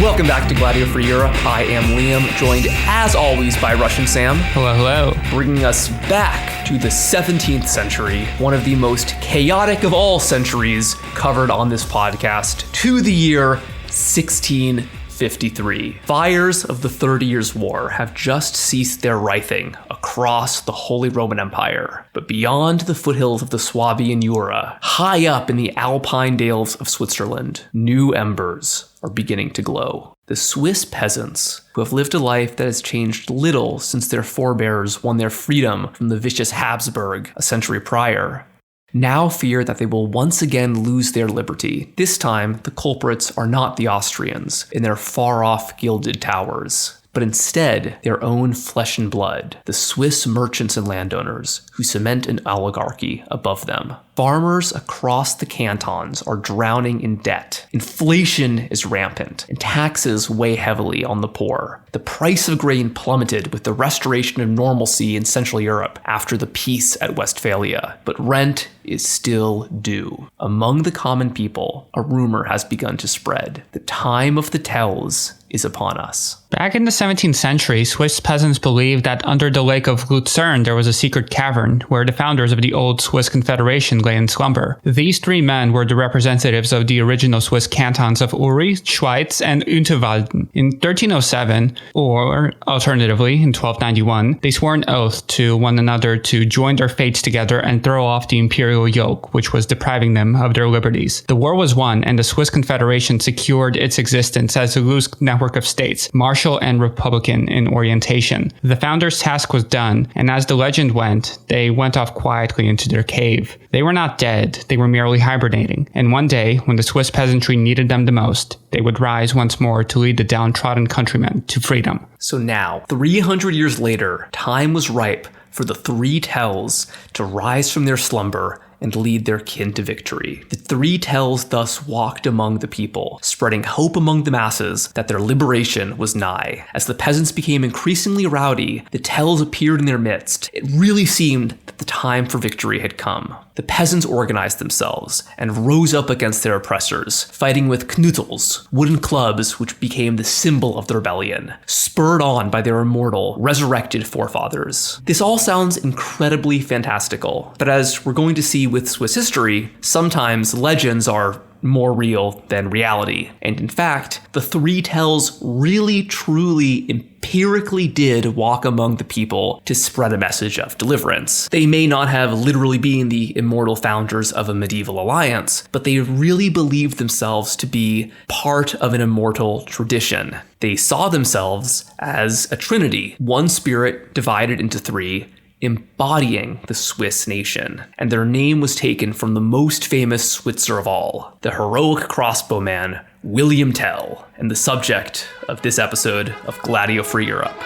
Welcome back to Gladio for Europe. I am Liam, joined as always by Russian Sam. Hello, hello. Bringing us back to the 17th century, one of the most chaotic of all centuries covered on this podcast, to the year 1653. Fires of the 30 Years' War have just ceased their writhing across the Holy Roman Empire. But beyond the foothills of the Swabian Jura, high up in the alpine dales of Switzerland, new embers are beginning to glow. The Swiss peasants, who have lived a life that has changed little since their forebears won their freedom from the vicious Habsburg a century prior, now fear that they will once again lose their liberty. This time, the culprits are not the Austrians in their far-off gilded towers, but instead their own flesh and blood, the Swiss merchants and landowners who cement an oligarchy above them. Farmers across the cantons are drowning in debt. Inflation is rampant, and taxes weigh heavily on the poor. The price of grain plummeted with the restoration of normalcy in Central Europe after the peace at Westphalia, but rent is still due. Among the common people, a rumor has begun to spread. The time of the tells is upon us. Back in the 17th century, Swiss peasants believed that under the lake of Lucerne there was a secret cavern where the founders of the old Swiss Confederation lay in slumber. These three men were the representatives of the original Swiss cantons of Uri, Schweiz, and Unterwalden. In 1307, or alternatively in 1291, they swore an oath to one another to join their fates together and throw off the imperial yoke, which was depriving them of their liberties. The war was won, and the Swiss Confederation secured its existence as a loose network of states, martial and republican in orientation. The founders' task was done, and as the legend went, they went off quietly into their cave. They were not dead, they were merely hibernating, and one day, when the Swiss peasantry needed them the most, they would rise once more to lead the downtrodden countrymen to freedom. So now, 300 years later, time was ripe for the three tells to rise from their slumber and lead their kin to victory. The three tells thus walked among the people, spreading hope among the masses that their liberation was nigh. As the peasants became increasingly rowdy, the tells appeared in their midst. It really seemed that the time for victory had come. The peasants organized themselves and rose up against their oppressors, fighting with knüttels, wooden clubs which became the symbol of the rebellion, spurred on by their immortal, resurrected forefathers. This all sounds incredibly fantastical, but as we're going to see with Swiss history, sometimes legends are more real than reality. And in fact, the three tells really, truly, empirically did walk among the people to spread a message of deliverance. They may not have literally been the immortal founders of a medieval alliance, but they really believed themselves to be part of an immortal tradition. They saw themselves as a trinity, one spirit divided into three, embodying the Swiss nation, and their name was taken from the most famous Switzer of all, the heroic crossbowman William Tell, and the subject of this episode of Gladio for Europe.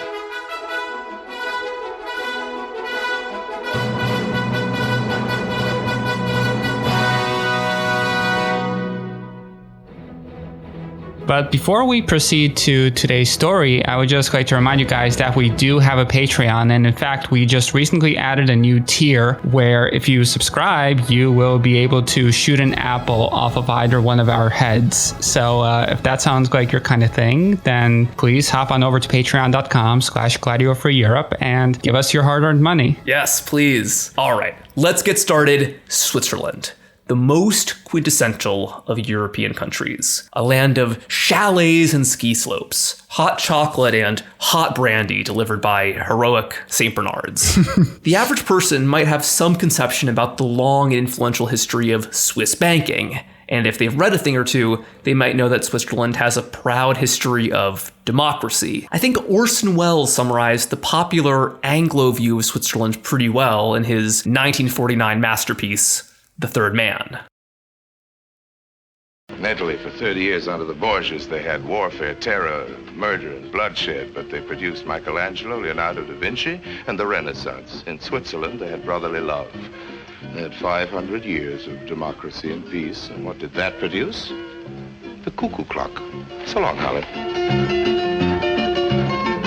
But before we proceed to today's story, I would just like to remind you guys that we do have a Patreon, and in fact, we just recently added a new tier where if you subscribe, you will be able to shoot an apple off of either one of our heads. So if that sounds like your kind of thing, then please hop on over to patreon.com/Gladio for Europe and give us your hard-earned money. Yes, please. All right, let's get started. Switzerland, the most quintessential of European countries. A land of chalets and ski slopes, hot chocolate and hot brandy delivered by heroic St. Bernards. The average person might have some conception about the long and influential history of Swiss banking. And if they've read a thing or two, they might know that Switzerland has a proud history of democracy. I think Orson Welles summarized the popular Anglo view of Switzerland pretty well in his 1949 masterpiece, The Third Man. In Italy, for 30 years under the Borgias, they had warfare, terror, murder, and bloodshed, but they produced Michelangelo, Leonardo da Vinci, and the Renaissance. In Switzerland, they had brotherly love. They had 500 years of democracy and peace, and what did that produce? The cuckoo clock. So long, Holly.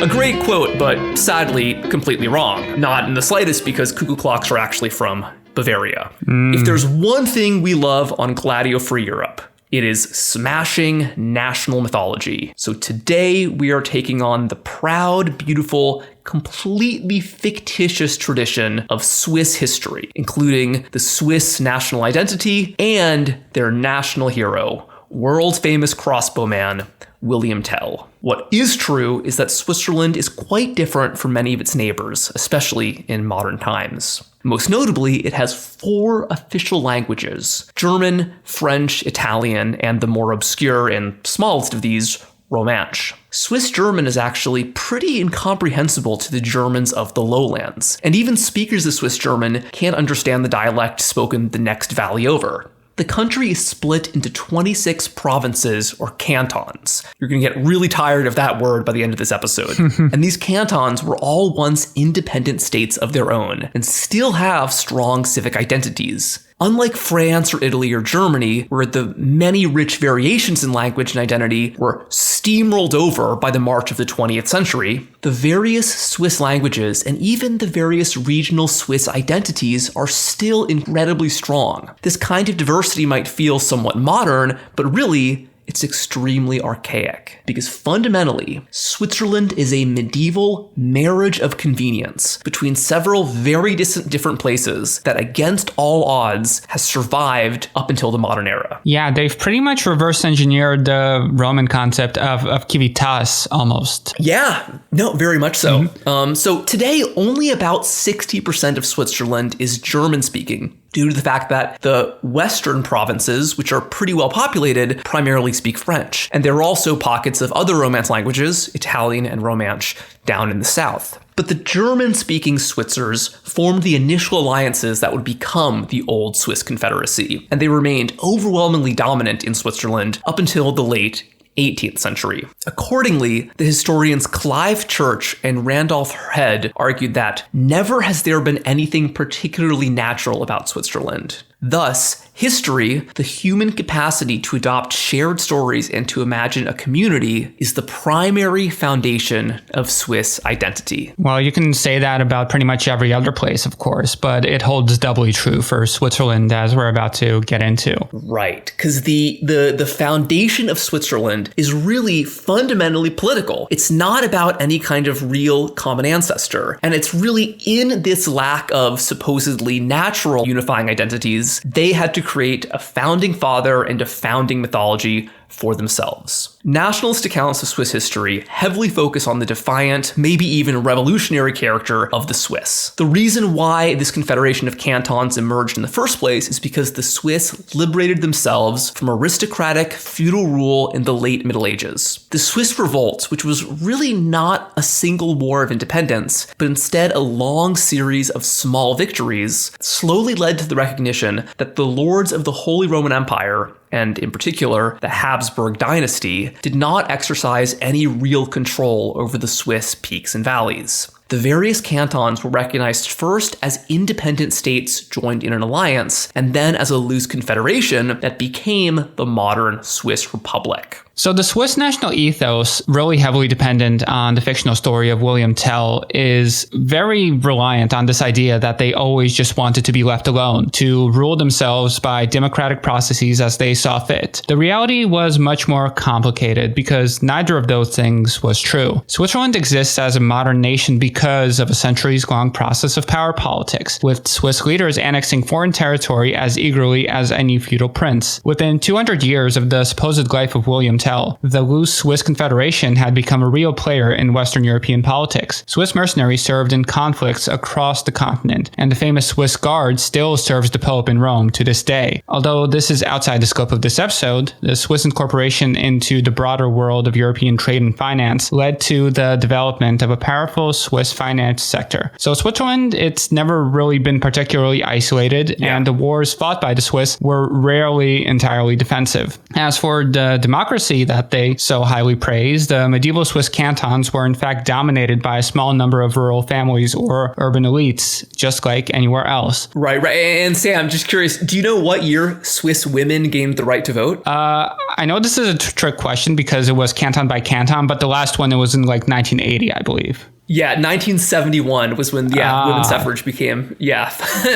A great quote, but sadly, completely wrong. Not in the slightest, because cuckoo clocks are actually from Bavaria. If there's one thing we love on Gladio for Europe, It is smashing national mythology. So today we are taking on the proud, beautiful, completely fictitious tradition of Swiss history, including the Swiss national identity and their national hero, world-famous crossbowman, William Tell. What is true is that Switzerland is quite different from many of its neighbors, especially in modern times. Most notably, it has 4 official languages: German, French, Italian, and the more obscure and smallest of these, Romansh. Swiss German is actually pretty incomprehensible to the Germans of the lowlands, and even speakers of Swiss German can't understand the dialect spoken the next valley over. The country is split into 26 provinces or cantons. You're going to get really tired of that word by the end of this episode. And these cantons were all once independent states of their own and still have strong civic identities. Unlike France or Italy or Germany, where the many rich variations in language and identity were steamrolled over by the march of the 20th century, the various Swiss languages and even the various regional Swiss identities are still incredibly strong. This kind of diversity might feel somewhat modern, but really, it's extremely archaic, because fundamentally, Switzerland is a medieval marriage of convenience between several very different places that, against all odds, has survived up until the modern era. Yeah, they've pretty much reverse engineered the Roman concept of civitas almost. Yeah, no, very much so. So today, only about 60% of Switzerland is German-speaking, due to the fact that the western provinces, which are pretty well populated, primarily speak French. And there are also pockets of other Romance languages, Italian and Romansh, down in the south. But the German-speaking Switzers formed the initial alliances that would become the Old Swiss Confederacy, and they remained overwhelmingly dominant in Switzerland up until the late 18th century. Accordingly, the historians Clive Church and Randolph Head argued that never has there been anything particularly natural about Switzerland. Thus, history, the human capacity to adopt shared stories and to imagine a community, is the primary foundation of Swiss identity. Well, you can say that about pretty much every other place, of course, but it holds doubly true for Switzerland, as we're about to get into. Right, because the foundation of Switzerland is really fundamentally political. It's not about any kind of real common ancestor, and it's really in this lack of supposedly natural unifying identities they had to create a founding father and a founding mythology for themselves. Nationalist accounts of Swiss history heavily focus on the defiant, maybe even revolutionary character of the Swiss. The reason why this confederation of cantons emerged in the first place is because the Swiss liberated themselves from aristocratic feudal rule in the late Middle Ages. The Swiss Revolt, which was really not a single war of independence, but instead a long series of small victories, slowly led to the recognition that the lords of the Holy Roman Empire, and in particular, the Habsburg dynasty, did not exercise any real control over the Swiss peaks and valleys. The various cantons were recognized first as independent states joined in an alliance, and then as a loose confederation that became the modern Swiss Republic. So the Swiss national ethos, really heavily dependent on the fictional story of William Tell, is very reliant on this idea that they always just wanted to be left alone, to rule themselves by democratic processes as they saw fit. The reality was much more complicated because neither of those things was true. Switzerland exists as a modern nation because of a centuries-long process of power politics, with Swiss leaders annexing foreign territory as eagerly as any feudal prince. Within 200 years of the supposed life of William Tell, the loose Swiss Confederation had become a real player in Western European politics. Swiss mercenaries served in conflicts across the continent, and the famous Swiss Guard still serves the Pope in Rome to this day. Although this is outside the scope of this episode, the Swiss incorporation into the broader world of European trade and finance led to the development of a powerful Swiss finance sector. So Switzerland, it's never really been particularly isolated, and the wars fought by the Swiss were rarely entirely defensive. As for the democracy that they so highly praised, the medieval Swiss cantons were in fact dominated by a small number of rural families or urban elites, just like anywhere else. Right. And Sam, I'm just curious, do you know what year Swiss women gained the right to vote? I know this is a trick question because it was canton by canton, but the last one, it was in like 1980, I believe. Yeah, 1971 was when women's suffrage became,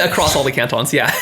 across all the cantons, Yeah,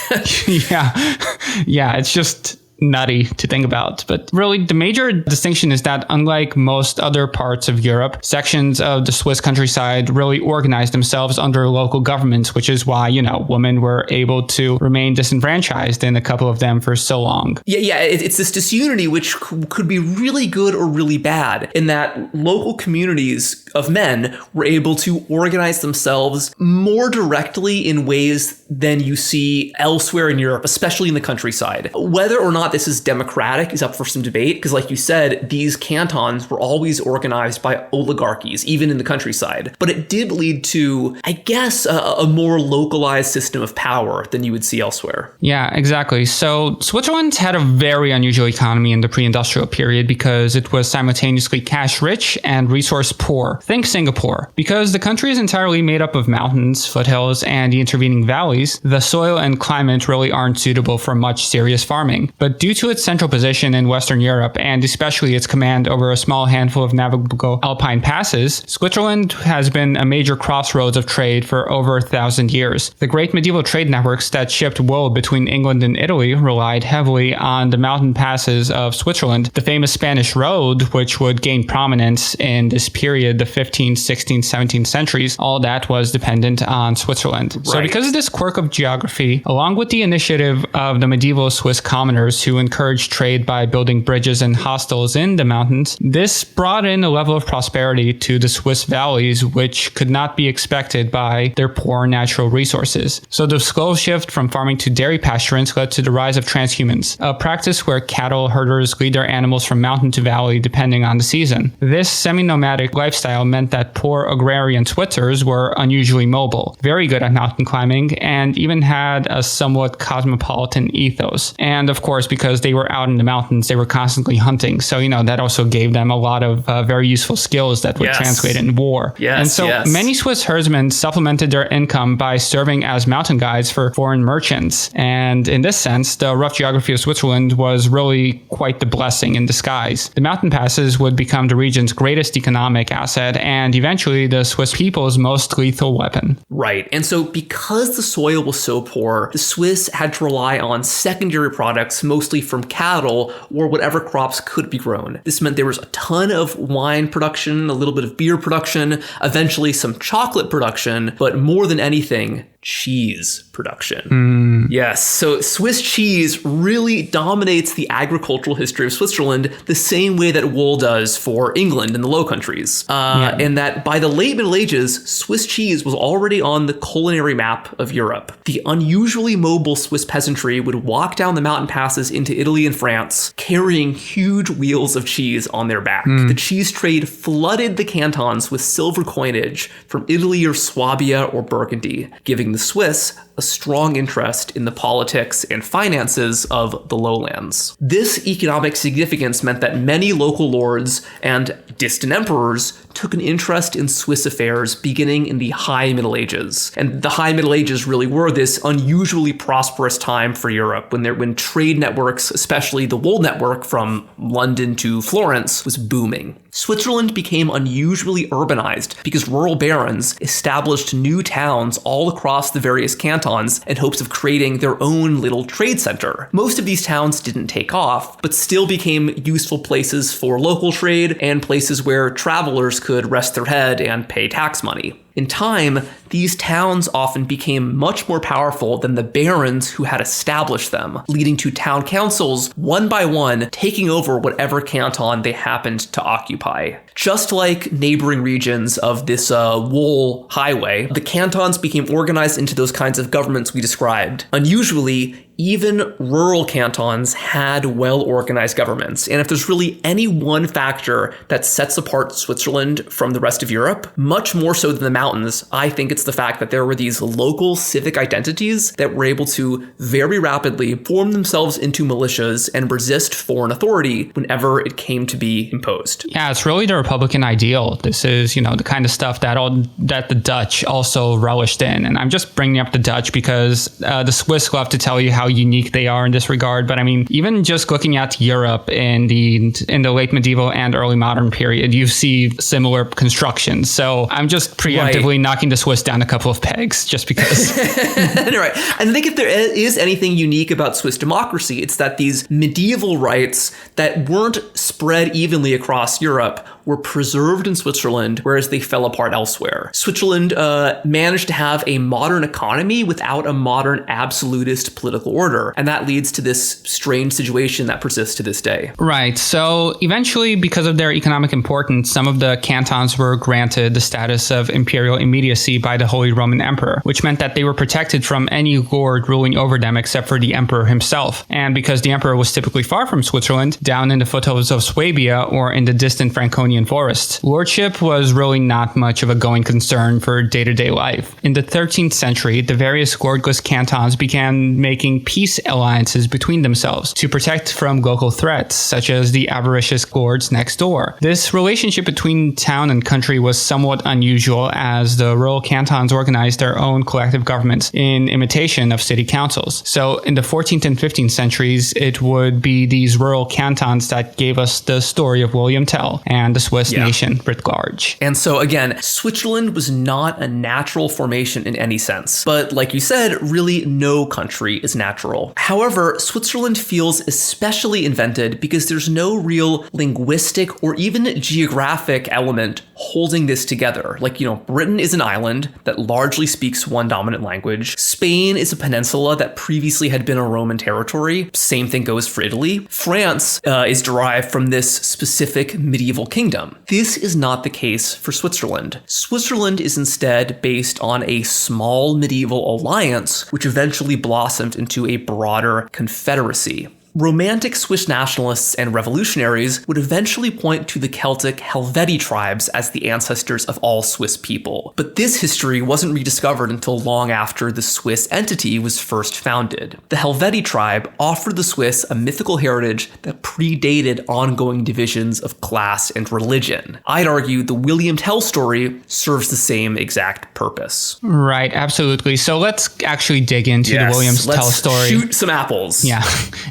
it's just nutty to think about. But really, the major distinction is that unlike most other parts of Europe, sections of the Swiss countryside really organized themselves under local governments, which is why, women were able to remain disenfranchised in a couple of them for so long. Yeah, it's this disunity which could be really good or really bad, in that local communities of men were able to organize themselves more directly in ways than you see elsewhere in Europe, especially in the countryside. Whether or not this is democratic is up for some debate, because like you said, these cantons were always organized by oligarchies, even in the countryside. But it did lead to, I guess, a more localized system of power than you would see elsewhere. Yeah, exactly. So Switzerland had a very unusual economy in the pre-industrial period because it was simultaneously cash rich and resource poor. Think Singapore. Because the country is entirely made up of mountains, foothills, and the intervening valleys, the soil and climate really aren't suitable for much serious farming. But due to its central position in Western Europe, and especially its command over a small handful of navigable alpine passes, Switzerland has been a major crossroads of trade for over 1,000 years. The great medieval trade networks that shipped wool between England and Italy relied heavily on the mountain passes of Switzerland. The famous Spanish Road, which would gain prominence in this period, the 15th, 16th, 17th centuries, all that was dependent on Switzerland. Right. So because of this quirk of geography, along with the initiative of the medieval Swiss commoners who encouraged trade by building bridges and hostels in the mountains, this brought in a level of prosperity to the Swiss valleys which could not be expected by their poor natural resources. So the slow shift from farming to dairy pasturance led to the rise of transhumance, a practice where cattle herders lead their animals from mountain to valley depending on the season. This semi-nomadic lifestyle meant that poor agrarian Switzers were unusually mobile, very good at mountain climbing, and even had a somewhat cosmopolitan ethos. And of course, because they were out in the mountains, they were constantly hunting. So, that also gave them a lot of very useful skills that would translate in war. And so many Swiss herdsmen supplemented their income by serving as mountain guides for foreign merchants. And in this sense, the rough geography of Switzerland was really quite the blessing in disguise. The mountain passes would become the region's greatest economic asset and eventually the Swiss people's most lethal weapon. Right. And so because the soil was so poor, the Swiss had to rely on secondary products, mostly from cattle or whatever crops could be grown. This meant there was a ton of wine production, a little bit of beer production, eventually some chocolate production, but more than anything, cheese production. Yes, so Swiss cheese really dominates the agricultural history of Switzerland the same way that wool does for England and the Low Countries. And that by the late Middle Ages, Swiss cheese was already on the culinary map of Europe. The unusually mobile Swiss peasantry would walk down the mountain passes into Italy and France, carrying huge wheels of cheese on their back. The cheese trade flooded the cantons with silver coinage from Italy or Swabia or Burgundy, giving the Swiss a strong interest in the politics and finances of the lowlands. This economic significance meant that many local lords and distant emperors took an interest in Swiss affairs beginning in the High Middle Ages. And the High Middle Ages really were this unusually prosperous time for Europe when trade networks, especially the wool network from London to Florence, was booming. Switzerland became unusually urbanized because rural barons established new towns all across the various cantons in hopes of creating their own little trade center. Most of these towns didn't take off, but still became useful places for local trade and places where travelers could rest their head and pay tax money. In time, these towns often became much more powerful than the barons who had established them, leading to town councils, one by one, taking over whatever canton they happened to occupy. Just like neighboring regions of this wool highway, the cantons became organized into those kinds of governments we described. Unusually, even rural cantons had well-organized governments. And if there's really any one factor that sets apart Switzerland from the rest of Europe, much more so than the mountains, I think it's the fact that there were these local civic identities that were able to very rapidly form themselves into militias and resist foreign authority whenever it came to be imposed. Yeah, it's really the Republican ideal. This is, the kind of stuff that the Dutch also relished in. And I'm just bringing up the Dutch because the Swiss love to tell you how how unique they are in this regard. But I mean, even just looking at Europe in the late medieval and early modern period, you see similar constructions. So I'm just preemptively knocking the Swiss down a couple of pegs just because. Right. And I think if there is anything unique about Swiss democracy, it's that these medieval rights that weren't spread evenly across Europe were preserved in Switzerland, whereas they fell apart elsewhere. Switzerland managed to have a modern economy without a modern absolutist political order, and that leads to this strange situation that persists to this day. Right. So eventually, because of their economic importance, some of the cantons were granted the status of imperial immediacy by the Holy Roman Emperor, which meant that they were protected from any lord ruling over them except for the emperor himself. And because the emperor was typically far from Switzerland, down in the foothills of Swabia or in the distant Franconian forests, lordship was really not much of a going concern for day-to-day life. In the 13th century, the various lordless cantons began making peace alliances between themselves to protect from local threats, such as the avaricious lords next door. This relationship between town and country was somewhat unusual, as the rural cantons organized their own collective governments in imitation of city councils. So in the 14th and 15th centuries, it would be these rural cantons that gave us the story of William Tell and the Swiss nation writ large. And so again, Switzerland was not a natural formation in any sense. But like you said, really no country is natural. However, Switzerland feels especially invented because there's no real linguistic or even geographic element holding this together. Like, Britain is an island that largely speaks one dominant language. Spain is a peninsula that previously had been a Roman territory. Same thing goes for Italy. France is derived from this specific medieval kingdom. This is not the case for Switzerland. Switzerland is instead based on a small medieval alliance, which eventually blossomed into a broader confederacy. Romantic Swiss nationalists and revolutionaries would eventually point to the Celtic Helvetic tribes as the ancestors of all Swiss people. But this history wasn't rediscovered until long after the Swiss entity was first founded. The Helvetic tribe offered the Swiss a mythical heritage that predated ongoing divisions of class and religion. I'd argue the William Tell story serves the same exact purpose. Right, absolutely. So let's actually dig into the William Tell story. Shoot some apples. Yeah.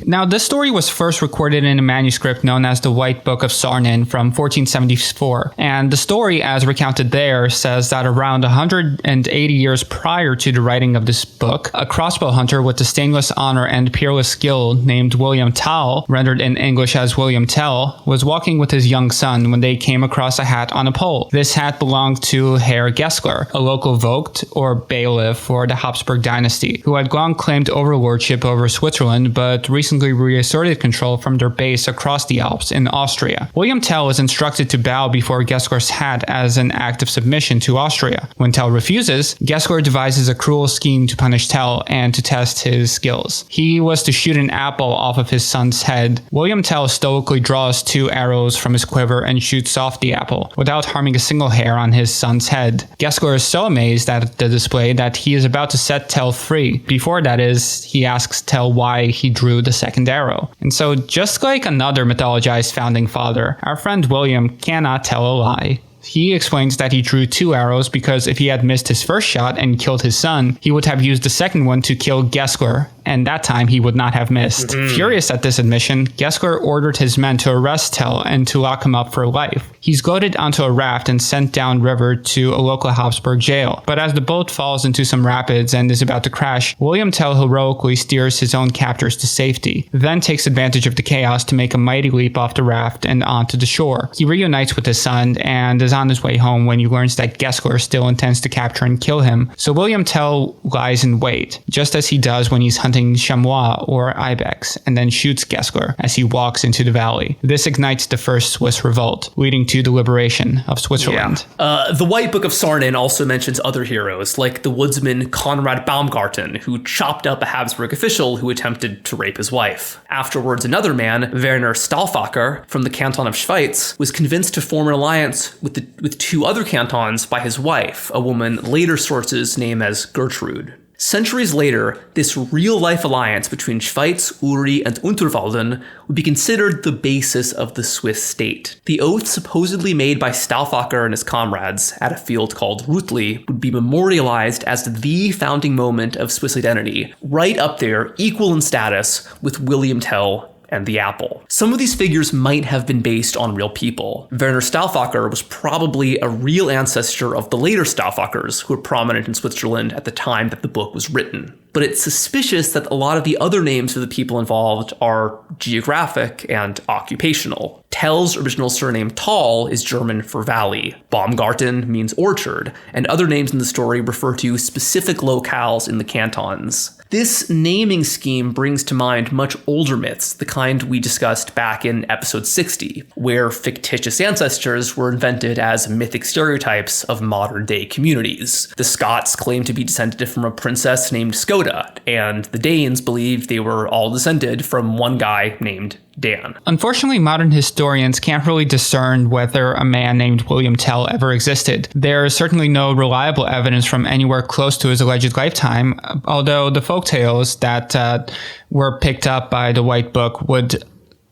Now, this story was first recorded in a manuscript known as the White Book of Sarnen from 1474. And the story, as recounted there, says that around 180 years prior to the writing of this book, a crossbow hunter with the stainless honor and peerless skill named William Tell, rendered in English as William Tell, was walking with his young son when they came across a hat on a pole. This hat belonged to Herr Gessler, a local vogt or bailiff for the Habsburg dynasty, who had long claimed overlordship over Switzerland, but recently reasserted control from their base across the Alps in Austria. William Tell is instructed to bow before Gessler's hat as an act of submission to Austria. When Tell refuses, Gessler devises a cruel scheme to punish Tell and to test his skills. He was to shoot an apple off of his son's head. William Tell stoically draws 2 arrows from his quiver and shoots off the apple, without harming a single hair on his son's head. Gessler is so amazed at the display that he is about to set Tell free. Before that is, he asks Tell why he drew the second arrow. And so, just like another mythologized founding father, our friend William cannot tell a lie. He explains that he drew 2 arrows because if he had missed his first shot and killed his son, he would have used the second one to kill Gessler, and that time he would not have missed. Furious at this admission, Gessler ordered his men to arrest Tell and to lock him up for life. He's loaded onto a raft and sent downriver to a local Habsburg jail. But as the boat falls into some rapids and is about to crash, William Tell heroically steers his own captors to safety, then takes advantage of the chaos to make a mighty leap off the raft and onto the shore. He reunites with his son and is on his way home when he learns that Gessler still intends to capture and kill him. So William Tell lies in wait, just as he does when he's hunting chamois or ibex, and then shoots Gessler as he walks into the valley. This ignites the first Swiss revolt, leading to the liberation of Switzerland. The White Book of Sarnen also mentions other heroes, like the woodsman Konrad Baumgarten, who chopped up a Habsburg official who attempted to rape his wife. Afterwards, another man, Werner Stauffacher, from the canton of Schweitz, was convinced to form an alliance with 2 other cantons by his wife, a woman later sources name as Gertrude. Centuries later, this real-life alliance between Schweiz, Uri, and Unterwalden would be considered the basis of the Swiss state. The oath supposedly made by Stauffacher and his comrades at a field called Rütli would be memorialized as the founding moment of Swiss identity, right up there, equal in status with William Tell and the apple. Some of these figures might have been based on real people. Werner Stauffacher was probably a real ancestor of the later Stauffachers who were prominent in Switzerland at the time that the book was written. But it's suspicious that a lot of the other names for the people involved are geographic and occupational. Tell's original surname Tal is German for valley. Baumgarten means orchard, and other names in the story refer to specific locales in the cantons. This naming scheme brings to mind much older myths, the kind we discussed back in episode 60, where fictitious ancestors were invented as mythic stereotypes of modern-day communities. The Scots claimed to be descended from a princess named Skoda, and the Danes believed they were all descended from one guy named Dan. Unfortunately, modern historians can't really discern whether a man named William Tell ever existed. There is certainly no reliable evidence from anywhere close to his alleged lifetime, although the folktales that were picked up by the White Book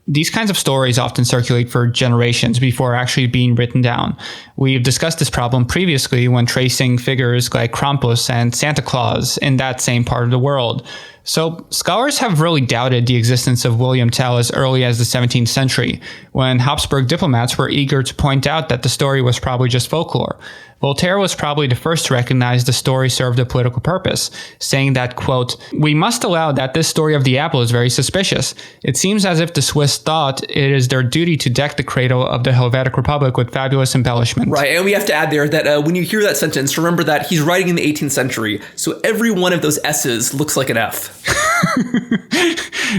these kinds of stories often circulate for generations before actually being written down. We've discussed this problem previously when tracing figures like Krampus and Santa Claus in that same part of the world. So scholars have really doubted the existence of William Tell as early as the 17th century, when Habsburg diplomats were eager to point out that the story was probably just folklore. Voltaire was probably the first to recognize the story served a political purpose, saying that, quote, "We must allow that this story of the apple is very suspicious. It seems as if the Swiss thought it is their duty to deck the cradle of the Helvetic Republic with fabulous embellishment." Right, and we have to add there that when you hear that sentence, remember that he's writing in the 18th century, so every one of those S's looks like an F.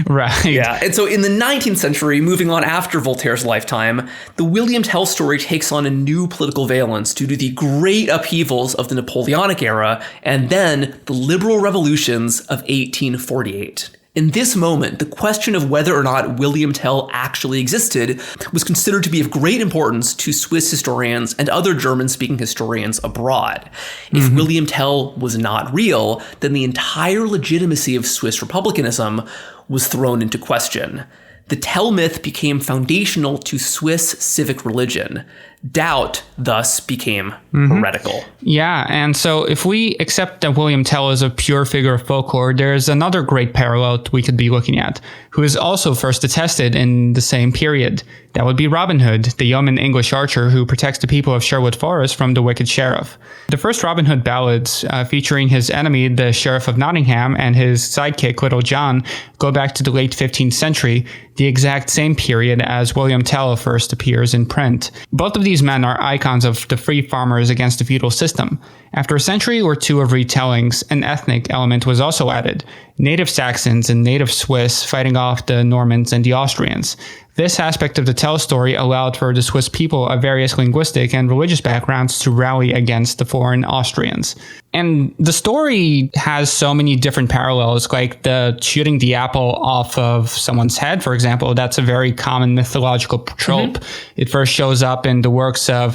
Right. Yeah, and so in the 19th century, moving on after Voltaire's lifetime, the William Tell story takes on a new political valence due to the great upheavals of the Napoleonic era and then the liberal revolutions of 1848. In this moment, the question of whether or not William Tell actually existed was considered to be of great importance to Swiss historians and other German-speaking historians abroad. If William Tell was not real, then the entire legitimacy of Swiss republicanism was thrown into question. The Tell myth became foundational to Swiss civic religion. Doubt thus became heretical. Yeah, and so if we accept that William Tell is a pure figure of folklore, there's another great parallel we could be looking at, who is also first attested in the same period. That would be Robin Hood, the yeoman English archer who protects the people of Sherwood Forest from the wicked sheriff. The first Robin Hood ballads, featuring his enemy, the Sheriff of Nottingham, and his sidekick, Little John, go back to the late 15th century, the exact same period as William Tell first appears in print. Both of these men are icons of the free farmers against the feudal system. After a century or two of retellings, an ethnic element was also added. Native Saxons and native Swiss fighting off the Normans and the Austrians. This aspect of the Tell story allowed for the Swiss people of various linguistic and religious backgrounds to rally against the foreign Austrians. And the story has so many different parallels, like the shooting the apple off of someone's head, for example. That's a very common mythological trope. It first shows up in the works of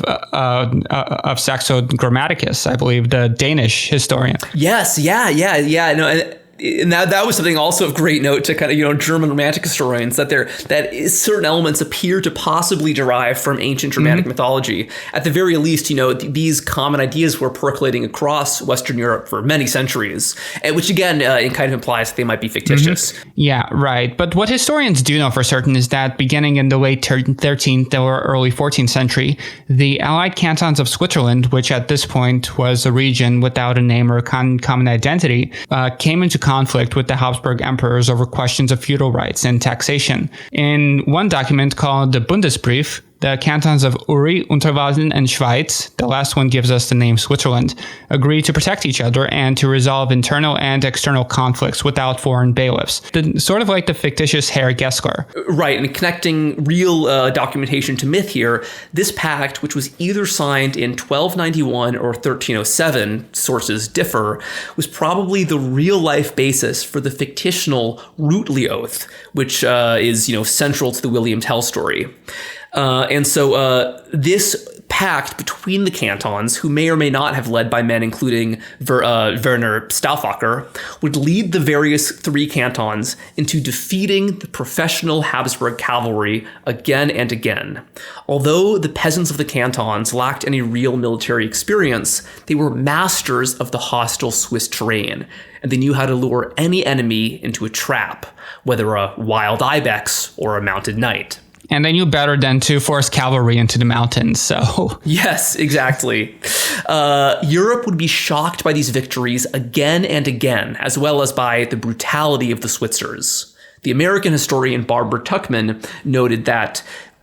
Saxo Grammaticus, I believe, the Danish historian. Yes, yeah. No, and that was something also of great note to kind of, German Romantic historians, that certain elements appear to possibly derive from ancient Germanic mythology. At the very least, these common ideas were percolating across Western Europe for many centuries, which again, it kind of implies that they might be fictitious. Yeah, right. But what historians do know for certain is that beginning in the late 13th or early 14th century, the Allied cantons of Switzerland, which at this point was a region without a name or common identity, came into conflict with the Habsburg emperors over questions of feudal rights and taxation. In one document called the Bundesbrief, the cantons of Uri, Unterwalden, and Schweiz, the last one gives us the name Switzerland, agreed to protect each other and to resolve internal and external conflicts without foreign bailiffs. Sort of like the fictitious Herr Gessler. Right, and connecting real documentation to myth here, this pact, which was either signed in 1291 or 1307, sources differ, was probably the real-life basis for the fictional Rütli Oath, which is, central to the William Tell story. And so this pact between the cantons, who may or may not have led by men including Werner Stauffacher, would lead the various three cantons into defeating the professional Habsburg cavalry again and again. Although the peasants of the cantons lacked any real military experience, they were masters of the hostile Swiss terrain, and they knew how to lure any enemy into a trap, whether a wild ibex or a mounted knight. And they knew better than to force cavalry into the mountains, so... Yes, exactly. Europe would be shocked by these victories again and again, as well as by the brutality of the Switzers. The American historian Barbara Tuchman noted that,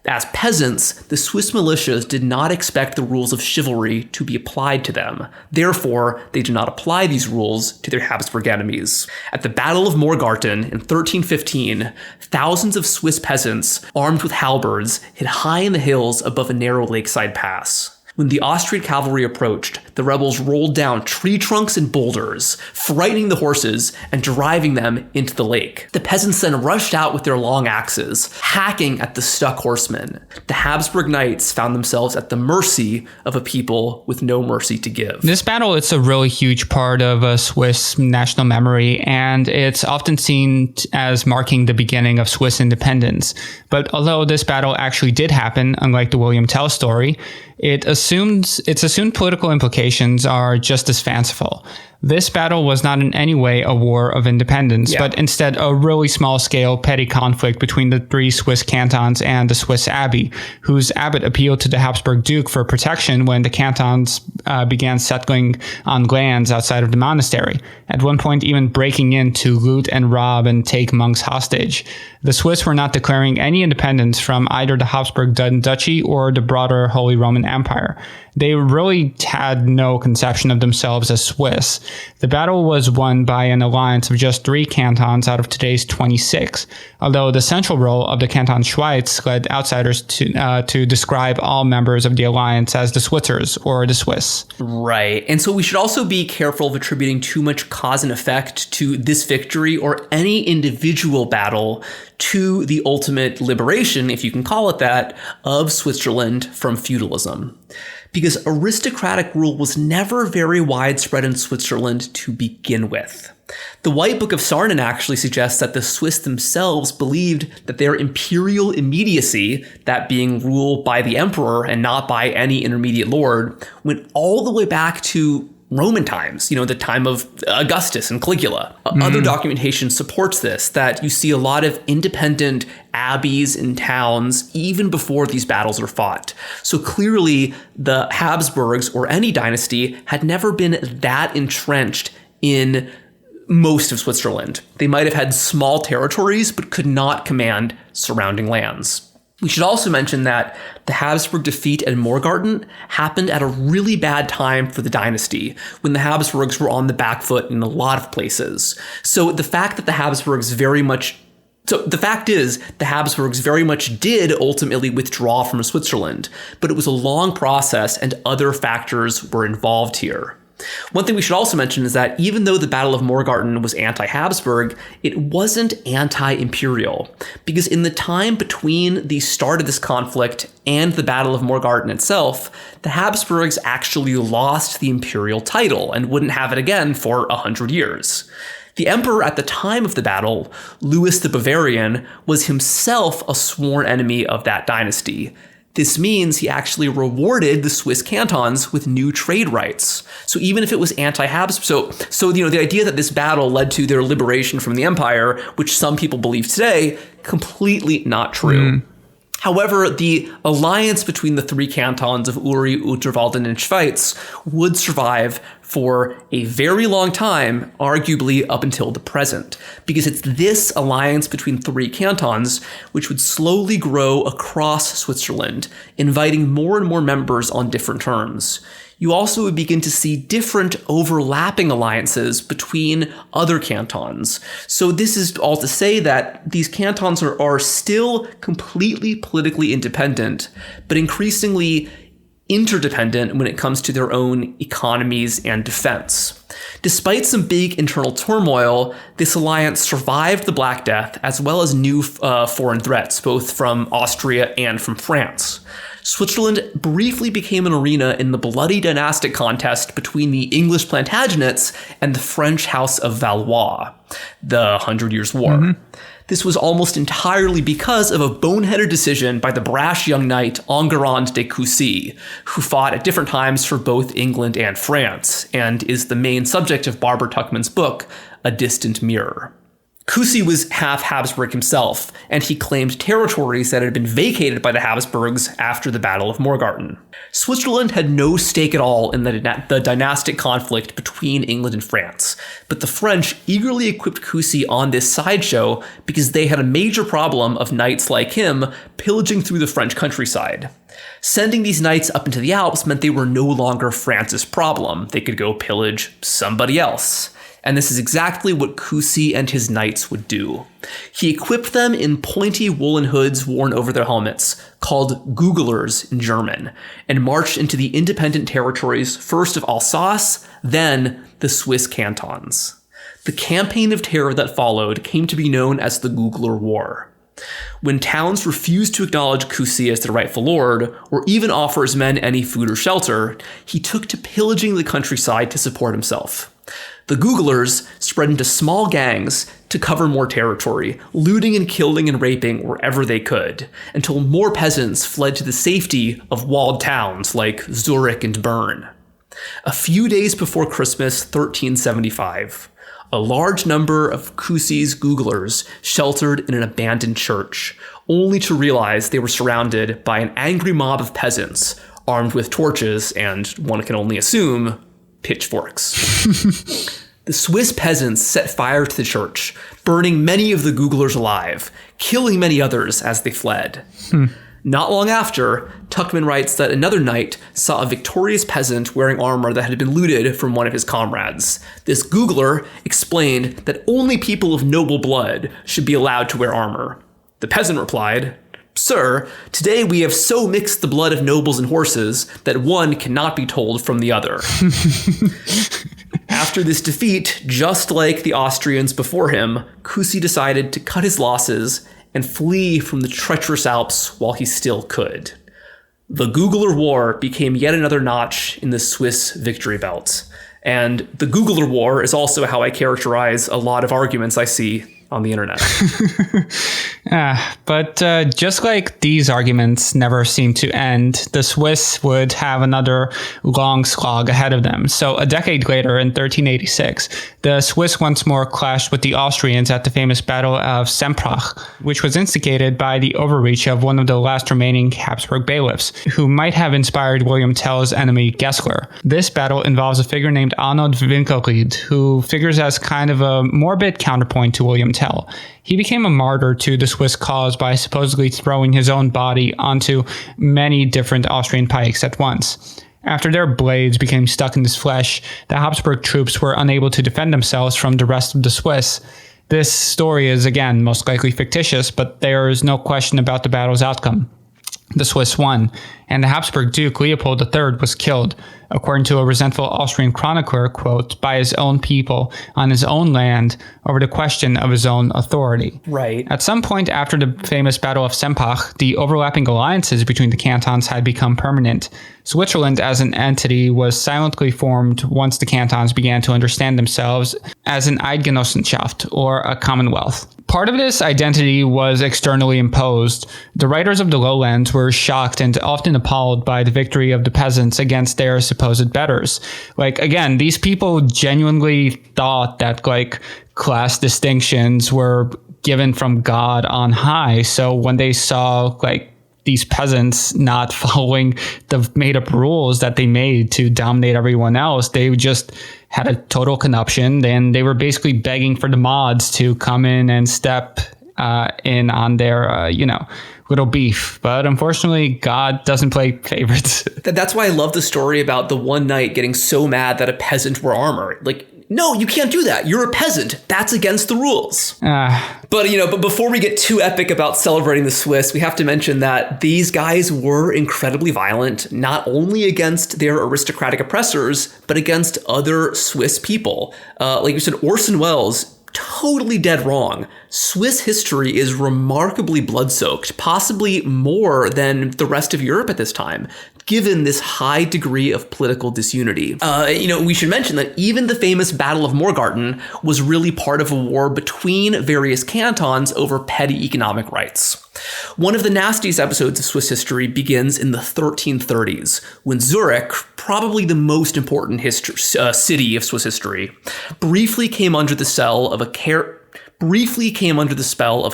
as peasants, the Swiss militias did not expect the rules of chivalry to be applied to them. Therefore, they did not apply these rules to their Habsburg enemies. At the Battle of Morgarten in 1315, thousands of Swiss peasants, armed with halberds, hid high in the hills above a narrow lakeside pass. When the Austrian cavalry approached, the rebels rolled down tree trunks and boulders, frightening the horses and driving them into the lake. The peasants then rushed out with their long axes, hacking at the stuck horsemen. The Habsburg knights found themselves at the mercy of a people with no mercy to give. This battle is a really huge part of Swiss national memory, and it's often seen as marking the beginning of Swiss independence. But although this battle actually did happen, unlike the William Tell story, its assumed political implications are just as fanciful. This battle was not in any way a war of independence, but instead a really small-scale petty conflict between the three Swiss cantons and the Swiss abbey, whose abbot appealed to the Habsburg duke for protection when the cantons began settling on lands outside of the monastery, at one point even breaking in to loot and rob and take monks hostage. The Swiss were not declaring any independence from either the Habsburg duchy or the broader Holy Roman Empire. They really had no conception of themselves as Swiss. The battle was won by an alliance of just 3 cantons out of today's 26, although the central role of the Canton Schweiz led outsiders to describe all members of the alliance as the Switzers or the Swiss. Right. And so we should also be careful of attributing too much cause and effect to this victory or any individual battle to the ultimate liberation, if you can call it that, of Switzerland from feudalism. Because aristocratic rule was never very widespread in Switzerland to begin with. The White Book of Sarnen actually suggests that the Swiss themselves believed that their imperial immediacy, that being rule by the emperor and not by any intermediate lord, went all the way back to Roman times, the time of Augustus and Caligula. Other documentation supports this, that you see a lot of independent abbeys in towns even before these battles are fought. So clearly the Habsburgs or any dynasty had never been that entrenched in most of Switzerland. They might have had small territories, but could not command surrounding lands. We should also mention that the Habsburg defeat at Morgarten happened at a really bad time for the dynasty, when the Habsburgs were on the back foot in a lot of places. So the fact is, the Habsburgs very much did ultimately withdraw from Switzerland, but it was a long process and other factors were involved here. One thing we should also mention is that even though the Battle of Morgarten was anti-Habsburg, it wasn't anti-imperial, because in the time between the start of this conflict and the Battle of Morgarten itself, the Habsburgs actually lost the imperial title and wouldn't have it again for 100 years. The emperor at the time of the battle, Louis the Bavarian, was himself a sworn enemy of that dynasty. This means he actually rewarded the Swiss cantons with new trade rights. So even if it was anti-Habsburg, so the idea that this battle led to their liberation from the empire, which some people believe today, completely not true. However, the alliance between the 3 cantons of Uri, Unterwalden, and Schweiz would survive for a very long time, arguably up until the present, because it's this alliance between 3 cantons which would slowly grow across Switzerland, inviting more and more members on different terms. You also would begin to see different overlapping alliances between other cantons. So this is all to say that these cantons are still completely politically independent, but increasingly interdependent when it comes to their own economies and defense. Despite some big internal turmoil, this alliance survived the Black Death as well as new foreign threats, both from Austria and from France. Switzerland briefly became an arena in the bloody dynastic contest between the English Plantagenets and the French House of Valois, the 100 Years' War. This was almost entirely because of a boneheaded decision by the brash young knight Enguerrand de Coucy, who fought at different times for both England and France, and is the main subject of Barbara Tuchman's book, A Distant Mirror. Coucy was half Habsburg himself, and he claimed territories that had been vacated by the Habsburgs after the Battle of Morgarten. Switzerland had no stake at all in the dynastic conflict between England and France, but the French eagerly equipped Coucy on this sideshow because they had a major problem of knights like him pillaging through the French countryside. Sending these knights up into the Alps meant they were no longer France's problem. They could go pillage somebody else. And this is exactly what Coucy and his knights would do. He equipped them in pointy woolen hoods worn over their helmets, called Googlers in German, and marched into the independent territories first of Alsace, then the Swiss cantons. The campaign of terror that followed came to be known as the Googler War. When towns refused to acknowledge Coucy as their rightful lord, or even offer his men any food or shelter, he took to pillaging the countryside to support himself. The Googlers spread into small gangs to cover more territory, looting and killing and raping wherever they could, until more peasants fled to the safety of walled towns like Zurich and Bern. A few days before Christmas 1375, a large number of Coucy's Googlers sheltered in an abandoned church, only to realize they were surrounded by an angry mob of peasants armed with torches and, one can only assume, pitchforks. The Swiss peasants set fire to the church, burning many of the Googlers alive, killing many others as they fled. Not long after, Tuchman writes that another knight saw a victorious peasant wearing armor that had been looted from one of his comrades. This Googler explained that only people of noble blood should be allowed to wear armor. The peasant replied, "Sir, today we have so mixed the blood of nobles and horses that one cannot be told from the other." After this defeat, just like the Austrians before him, Coucy decided to cut his losses and flee from the treacherous Alps while he still could. The Googler War became yet another notch in the Swiss victory belt. And the Googler War is also how I characterize a lot of arguments I see on the internet. But just like these arguments never seem to end, the Swiss would have another long slog ahead of them. So a decade later, in 1386, the Swiss once more clashed with the Austrians at the famous Battle of Sempach, which was instigated by the overreach of one of the last remaining Habsburg bailiffs, who might have inspired William Tell's enemy Gessler. This battle involves a figure named Arnold Winkelried, who figures as kind of a morbid counterpoint to William Tell. He became a martyr to the Swiss cause by supposedly throwing his own body onto many different Austrian pikes at once. After their blades became stuck in his flesh, the Habsburg troops were unable to defend themselves from the rest of the Swiss. This story is, again, most likely fictitious, but there is no question about the battle's outcome. The Swiss won, and the Habsburg Duke Leopold III was killed, according to a resentful Austrian chronicler, quote, by his own people on his own land over the question of his own authority. Right. At some point after the famous Battle of Sempach, the overlapping alliances between the cantons had become permanent. Switzerland as an entity was silently formed once the cantons began to understand themselves as an Eidgenossenschaft, or a commonwealth. Part of this identity was externally imposed. The writers of the lowlands were shocked and often appalled by the victory of the peasants against their supposed betters. Like, again, these people genuinely thought that, like, class distinctions were given from God on high. So when they saw, like, these peasants not following the made-up rules that they made to dominate everyone else, they just had a total connuption, and they were basically begging for the mods to come in and step in on their, little beef. But unfortunately, God doesn't play favorites. That's why I love the story about the one knight getting so mad that a peasant wore armor. Like, no, you can't do that. You're a peasant. That's against the rules. But before we get too epic about celebrating the Swiss, we have to mention that these guys were incredibly violent, not only against their aristocratic oppressors, but against other Swiss people. Like you said, Orson Welles, totally dead wrong, Swiss history is remarkably blood-soaked, possibly more than the rest of Europe at this time, given this high degree of political disunity. We should mention that even the famous Battle of Morgarten was really part of a war between various cantons over petty economic rights. One of the nastiest episodes of Swiss history begins in the 1330s, when Zurich, probably the most important city of Swiss history, briefly came under the spell of a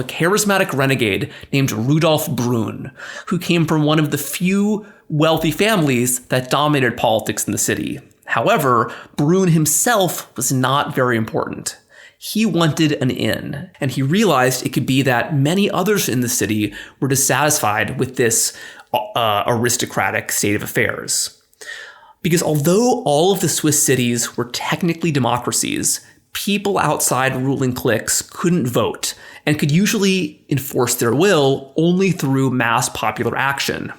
charismatic renegade named Rudolf Brunn, who came from one of the few wealthy families that dominated politics in the city. However, Brunn himself was not very important. He wanted an in, and he realized it could be that many others in the city were dissatisfied with this aristocratic state of affairs. Because although all of the Swiss cities were technically democracies, people outside ruling cliques couldn't vote and could usually enforce their will only through mass popular action.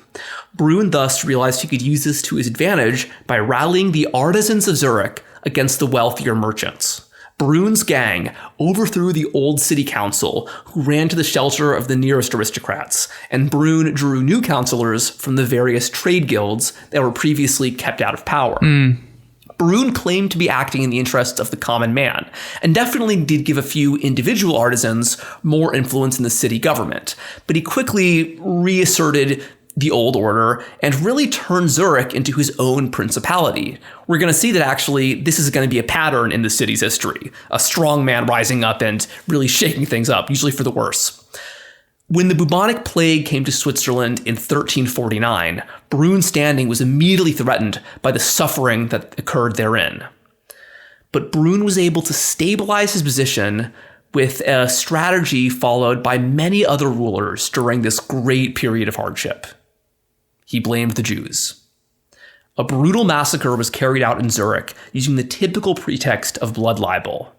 Brunn thus realized he could use this to his advantage by rallying the artisans of Zurich against the wealthier merchants. Brunn's gang overthrew the old city council, who ran to the shelter of the nearest aristocrats, and Brunn drew new councillors from the various trade guilds that were previously kept out of power. Brunn claimed to be acting in the interests of the common man, and definitely did give a few individual artisans more influence in the city government, but he quickly reasserted the old order and really turned Zurich into his own principality. We're going to see that actually this is going to be a pattern in the city's history, a strong man rising up and really shaking things up, usually for the worse. When the bubonic plague came to Switzerland in 1349, Brunn's standing was immediately threatened by the suffering that occurred therein. But Brunn was able to stabilize his position with a strategy followed by many other rulers during this great period of hardship. He blamed the Jews. A brutal massacre was carried out in Zurich using the typical pretext of blood libel.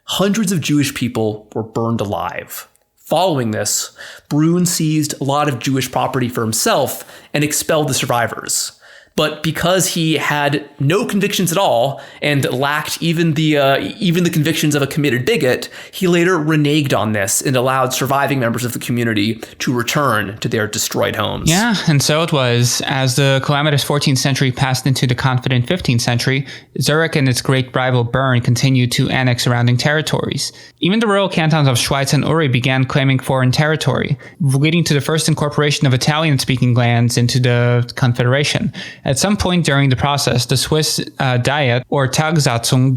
Hundreds of Jewish people were burned alive. Following this, Brunn seized a lot of Jewish property for himself and expelled the survivors. But because he had no convictions at all and lacked even the convictions of a committed bigot, he later reneged on this and allowed surviving members of the community to return to their destroyed homes. Yeah, and so it was. As the calamitous 14th century passed into the confident 15th century, Zurich and its great rival Bern continued to annex surrounding territories. Even the rural cantons of Schweiz and Uri began claiming foreign territory, leading to the first incorporation of Italian-speaking lands into the Confederation. At some point during the process, the Swiss Diet, or Tagsatzung,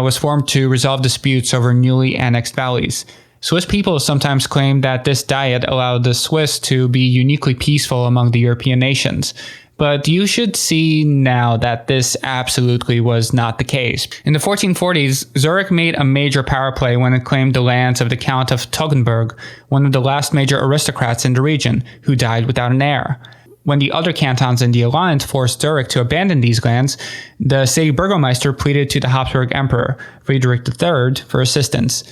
was formed to resolve disputes over newly annexed valleys. Swiss people sometimes claim that this diet allowed the Swiss to be uniquely peaceful among the European nations. But you should see now that this absolutely was not the case. In the 1440s, Zurich made a major power play when it claimed the lands of the Count of Toggenburg, one of the last major aristocrats in the region, who died without an heir. When the other cantons in the alliance forced Zurich to abandon these lands, the city burgomaster pleaded to the Habsburg Emperor, Friedrich III, for assistance.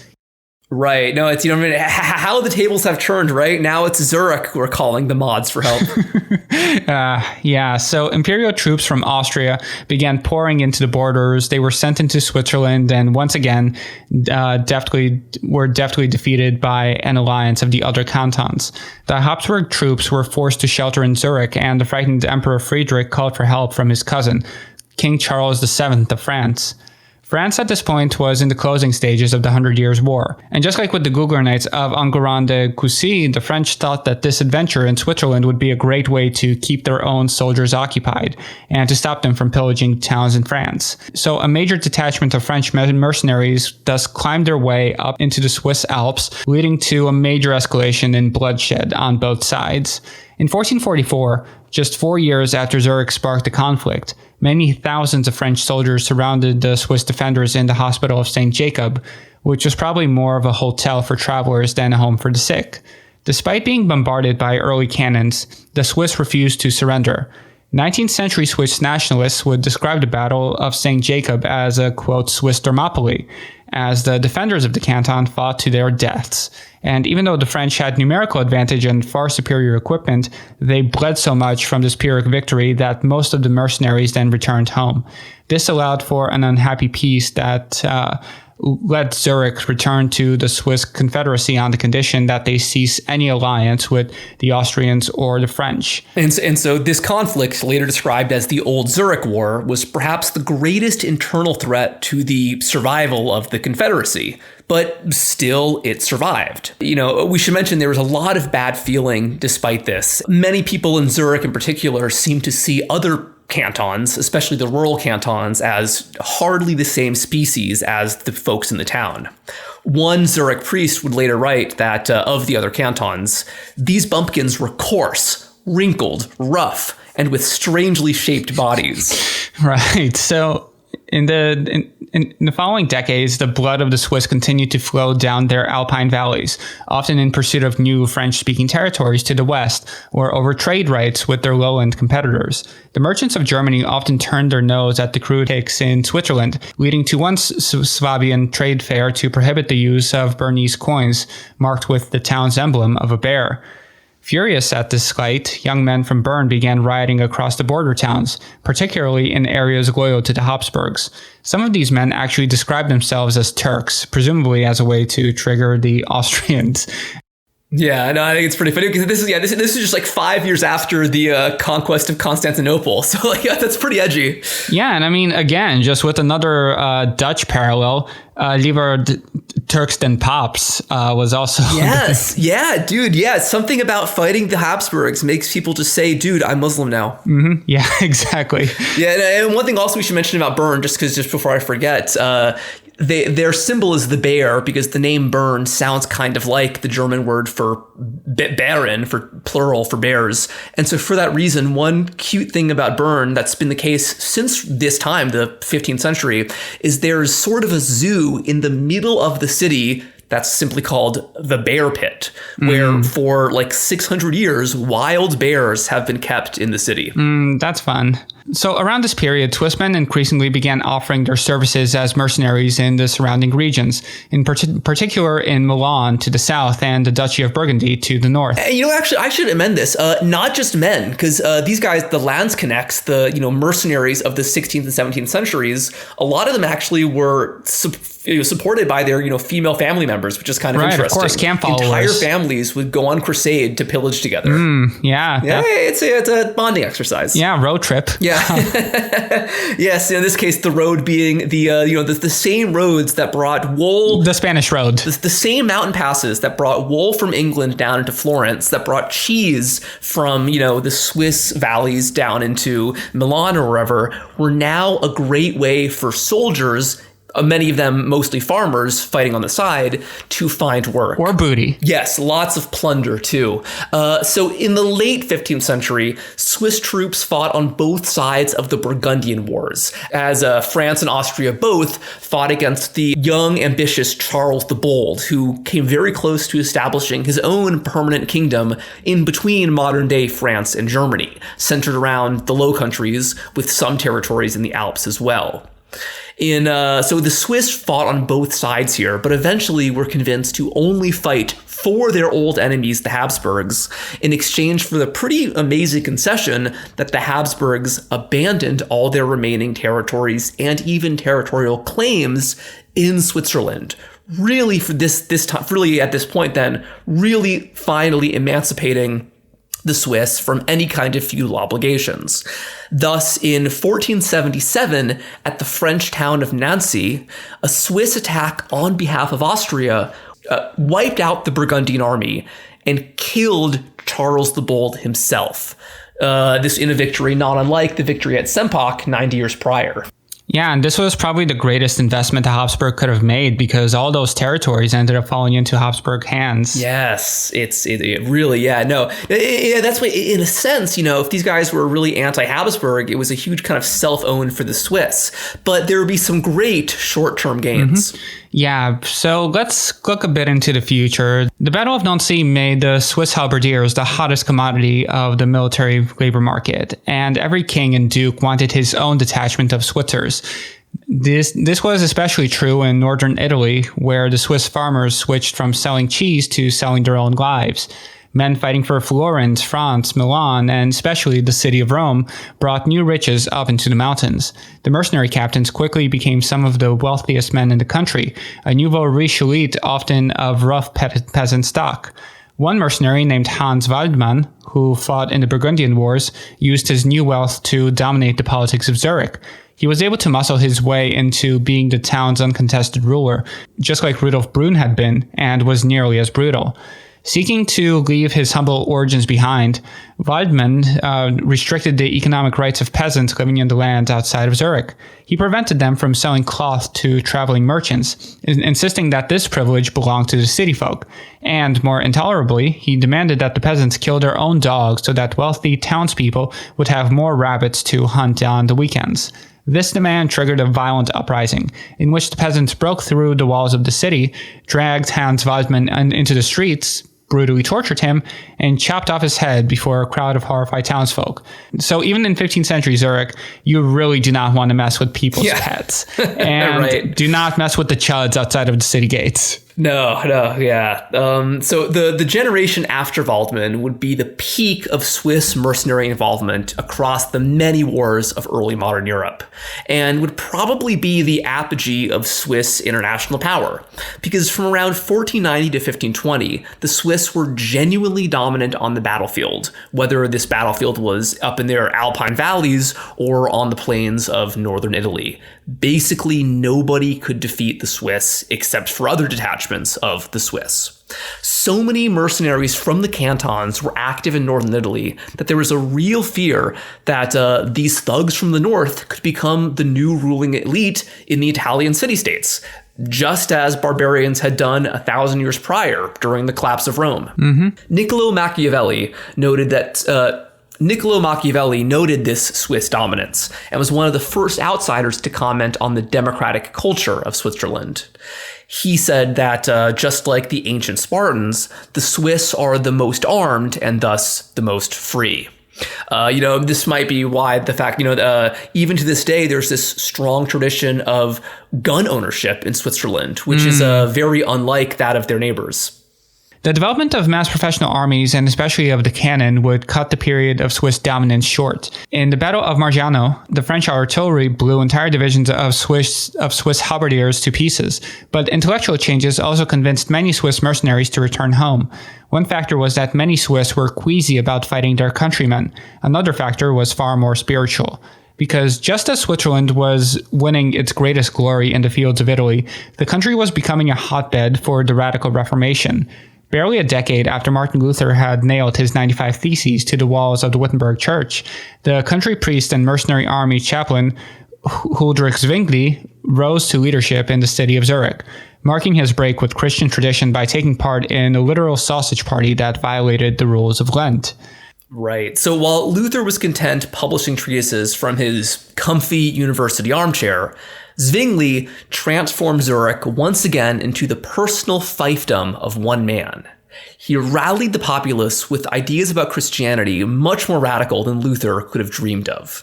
Right. No, it's, how the tables have turned, right? Now it's Zurich who are calling the mods for help. So imperial troops from Austria began pouring into the borders. They were sent into Switzerland and once again were deftly defeated by an alliance of the other cantons. The Habsburg troops were forced to shelter in Zurich, and the frightened Emperor Friedrich called for help from his cousin, King Charles VII of France. France at this point was in the closing stages of the 100 Years' War. And just like with the Gugler Knights of Enguerrand-de-Coucy, the French thought that this adventure in Switzerland would be a great way to keep their own soldiers occupied and to stop them from pillaging towns in France. So a major detachment of French mercenaries thus climbed their way up into the Swiss Alps, leading to a major escalation in bloodshed on both sides. In 1444, just 4 years after Zurich sparked the conflict, many thousands of French soldiers surrounded the Swiss defenders in the Hospital of St. Jacob, which was probably more of a hotel for travelers than a home for the sick. Despite being bombarded by early cannons, the Swiss refused to surrender. 19th century Swiss nationalists would describe the Battle of St. Jacob as a, quote, Swiss Thermopylae, as the defenders of the canton fought to their deaths. And even though the French had numerical advantage and far superior equipment, they bled so much from this Pyrrhic victory that most of the mercenaries then returned home. This allowed for an unhappy peace that let Zurich return to the Swiss Confederacy on the condition that they cease any alliance with the Austrians or the French. And so this conflict, later described as the Old Zurich War, was perhaps the greatest internal threat to the survival of the Confederacy. But still, it survived. We should mention there was a lot of bad feeling despite this. Many people in Zurich in particular seemed to see other cantons, especially the rural cantons, as hardly the same species as the folks in the town. One Zurich priest would later write that of the other cantons, these bumpkins were coarse, wrinkled, rough, and with strangely shaped bodies. Right. So in the following decades, the blood of the Swiss continued to flow down their alpine valleys, often in pursuit of new French-speaking territories to the west, or over trade rights with their lowland competitors. The merchants of Germany often turned their nose at the crude cakes in Switzerland, leading to one Swabian trade fair to prohibit the use of Bernese coins marked with the town's emblem of a bear. Furious at this slight, young men from Bern began rioting across the border towns, particularly in areas loyal to the Habsburgs. Some of these men actually described themselves as Turks, presumably as a way to trigger the Austrians. Yeah, no, I think it's pretty funny because this is just like 5 years after the conquest of Constantinople. So that's pretty edgy. Yeah, and I mean, again, just with another Dutch parallel, Lieber Turks than Pops was also... Yes, yeah, dude, yeah. Something about fighting the Habsburgs makes people just say, dude, I'm Muslim now. Mm-hmm. Yeah, exactly. Yeah, and one thing also we should mention about Bern, just before I forget, their symbol is the bear because the name Bern sounds kind of like the German word for Bären, for plural for bears. And so for that reason, one cute thing about Bern that's been the case since this time, the 15th century, is there's sort of a zoo in the middle of the city that's simply called the Bear Pit, where for like 600 years, wild bears have been kept in the city. That's fun. So around this period, Swissmen increasingly began offering their services as mercenaries in the surrounding regions, in particular in Milan to the south and the Duchy of Burgundy to the north. Actually, I should amend this. Not just men, because these guys, the Landsknechts, the mercenaries of the 16th and 17th centuries, a lot of them actually were supported by their female family members, which is kind of interesting. Of course, camp followers. Entire families would go on crusade to pillage together. Yeah, it's a bonding exercise. Yeah, road trip. Yeah. Yes, in this case, the road being the same roads that brought wool. The Spanish road. The same mountain passes that brought wool from England down into Florence, that brought cheese from, the Swiss valleys down into Milan or wherever, were now a great way for soldiers, many of them mostly farmers fighting on the side, to find work. Or booty. Yes, lots of plunder too. So in the late 15th century, Swiss troops fought on both sides of the Burgundian Wars, as France and Austria both fought against the young, ambitious Charles the Bold, who came very close to establishing his own permanent kingdom in between modern-day France and Germany, centered around the Low Countries, with some territories in the Alps as well. So the Swiss fought on both sides here, but eventually were convinced to only fight for their old enemies, the Habsburgs, in exchange for the pretty amazing concession that the Habsburgs abandoned all their remaining territories and even territorial claims in Switzerland. Really, for this time, really at this point, then really finally emancipating the Swiss from any kind of feudal obligations. Thus, in 1477, at the French town of Nancy, a Swiss attack on behalf of Austria wiped out the Burgundian army and killed Charles the Bold himself. This in a victory not unlike the victory at Sempach 90 years prior. Yeah, and this was probably the greatest investment the Habsburg could have made because all those territories ended up falling into Habsburg hands. Yes, it really, that's why, in a sense, if these guys were really anti-Habsburg, it was a huge kind of self-own for the Swiss. But there would be some great short-term gains. Yeah, so let's look a bit into the future. The Battle of Nancy made the Swiss halberdiers the hottest commodity of the military labor market, and every king and duke wanted his own detachment of Switzers. This was especially true in northern Italy, where the Swiss farmers switched from selling cheese to selling their own lives. Men fighting for Florence, France, Milan, and especially the city of Rome brought new riches up into the mountains. The mercenary captains quickly became some of the wealthiest men in the country, a nouveau riche elite often of rough peasant stock. One mercenary named Hans Waldmann, who fought in the Burgundian Wars, used his new wealth to dominate the politics of Zurich. He was able to muscle his way into being the town's uncontested ruler, just like Rudolf Brunn had been, and was nearly as brutal. Seeking to leave his humble origins behind, Waldmann restricted the economic rights of peasants living in the land outside of Zurich. He prevented them from selling cloth to traveling merchants, insisting that this privilege belonged to the city folk. And more intolerably, he demanded that the peasants kill their own dogs so that wealthy townspeople would have more rabbits to hunt on the weekends. This demand triggered a violent uprising, in which the peasants broke through the walls of the city, dragged Hans Waldmann into the streets, brutally tortured him, and chopped off his head before a crowd of horrified townsfolk. So even in 15th century Zurich, you really do not want to mess with people's pets. And do not mess with the chuds outside of the city gates. No, yeah. So the generation after Waldmann would be the peak of Swiss mercenary involvement across the many wars of early modern Europe, and would probably be the apogee of Swiss international power, because from around 1490 to 1520, the Swiss were genuinely dominant on the battlefield, whether this battlefield was up in their Alpine valleys or on the plains of northern Italy. Basically, nobody could defeat the Swiss except for other detachments of the Swiss. So many mercenaries from the cantons were active in northern Italy that there was a real fear that these thugs from the north could become the new ruling elite in the Italian city-states, just as barbarians had done 1,000 years prior during the collapse of Rome. Niccolo Machiavelli noted this Swiss dominance and was one of the first outsiders to comment on the democratic culture of Switzerland. He said that just like the ancient Spartans, the Swiss are the most armed and thus the most free. This might be why the fact, even to this day, there's this strong tradition of gun ownership in Switzerland, which is very unlike that of their neighbors. The development of mass professional armies, and especially of the cannon, would cut the period of Swiss dominance short. In the Battle of Margiano, the French artillery blew entire divisions of Swiss halberdiers to pieces, but intellectual changes also convinced many Swiss mercenaries to return home. One factor was that many Swiss were queasy about fighting their countrymen. Another factor was far more spiritual. Because just as Switzerland was winning its greatest glory in the fields of Italy, the country was becoming a hotbed for the radical Reformation. Barely a decade after Martin Luther had nailed his 95 Theses to the walls of the Wittenberg Church, the country priest and mercenary army chaplain Huldrych Zwingli rose to leadership in the city of Zurich, marking his break with Christian tradition by taking part in a literal sausage party that violated the rules of Lent. Right. So while Luther was content publishing treatises from his comfy university armchair, Zwingli transformed Zurich once again into the personal fiefdom of one man. He rallied the populace with ideas about Christianity much more radical than Luther could have dreamed of.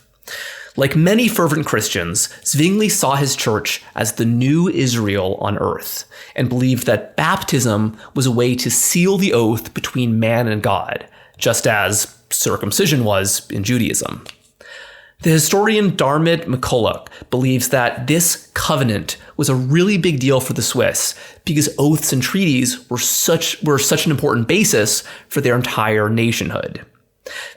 Like many fervent Christians, Zwingli saw his church as the new Israel on earth, and believed that baptism was a way to seal the oath between man and God, just as circumcision was in Judaism. The historian Darmid McCulloch believes that this covenant was a really big deal for the Swiss because oaths and treaties were such an important basis for their entire nationhood.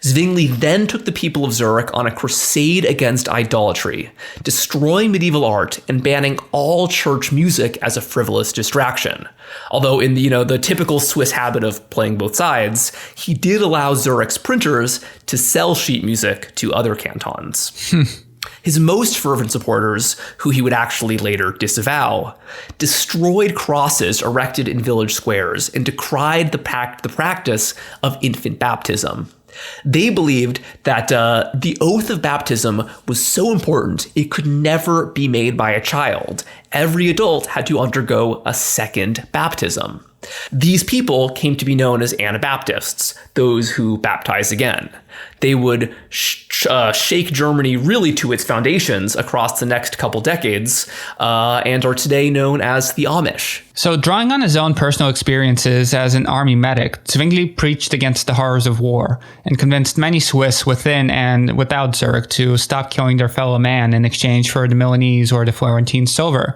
Zwingli then took the people of Zurich on a crusade against idolatry, destroying medieval art and banning all church music as a frivolous distraction. Although in the typical Swiss habit of playing both sides, he did allow Zurich's printers to sell sheet music to other cantons. His most fervent supporters, who he would actually later disavow, destroyed crosses erected in village squares and decried the practice of infant baptism. They believed that the oath of baptism was so important it could never be made by a child. Every adult had to undergo a second baptism. These people came to be known as Anabaptists, those who baptize again. They would shake Germany really to its foundations across the next couple decades, and are today known as the Amish. So, drawing on his own personal experiences as an army medic, Zwingli preached against the horrors of war and convinced many Swiss within and without Zurich to stop killing their fellow man in exchange for the Milanese or the Florentine silver.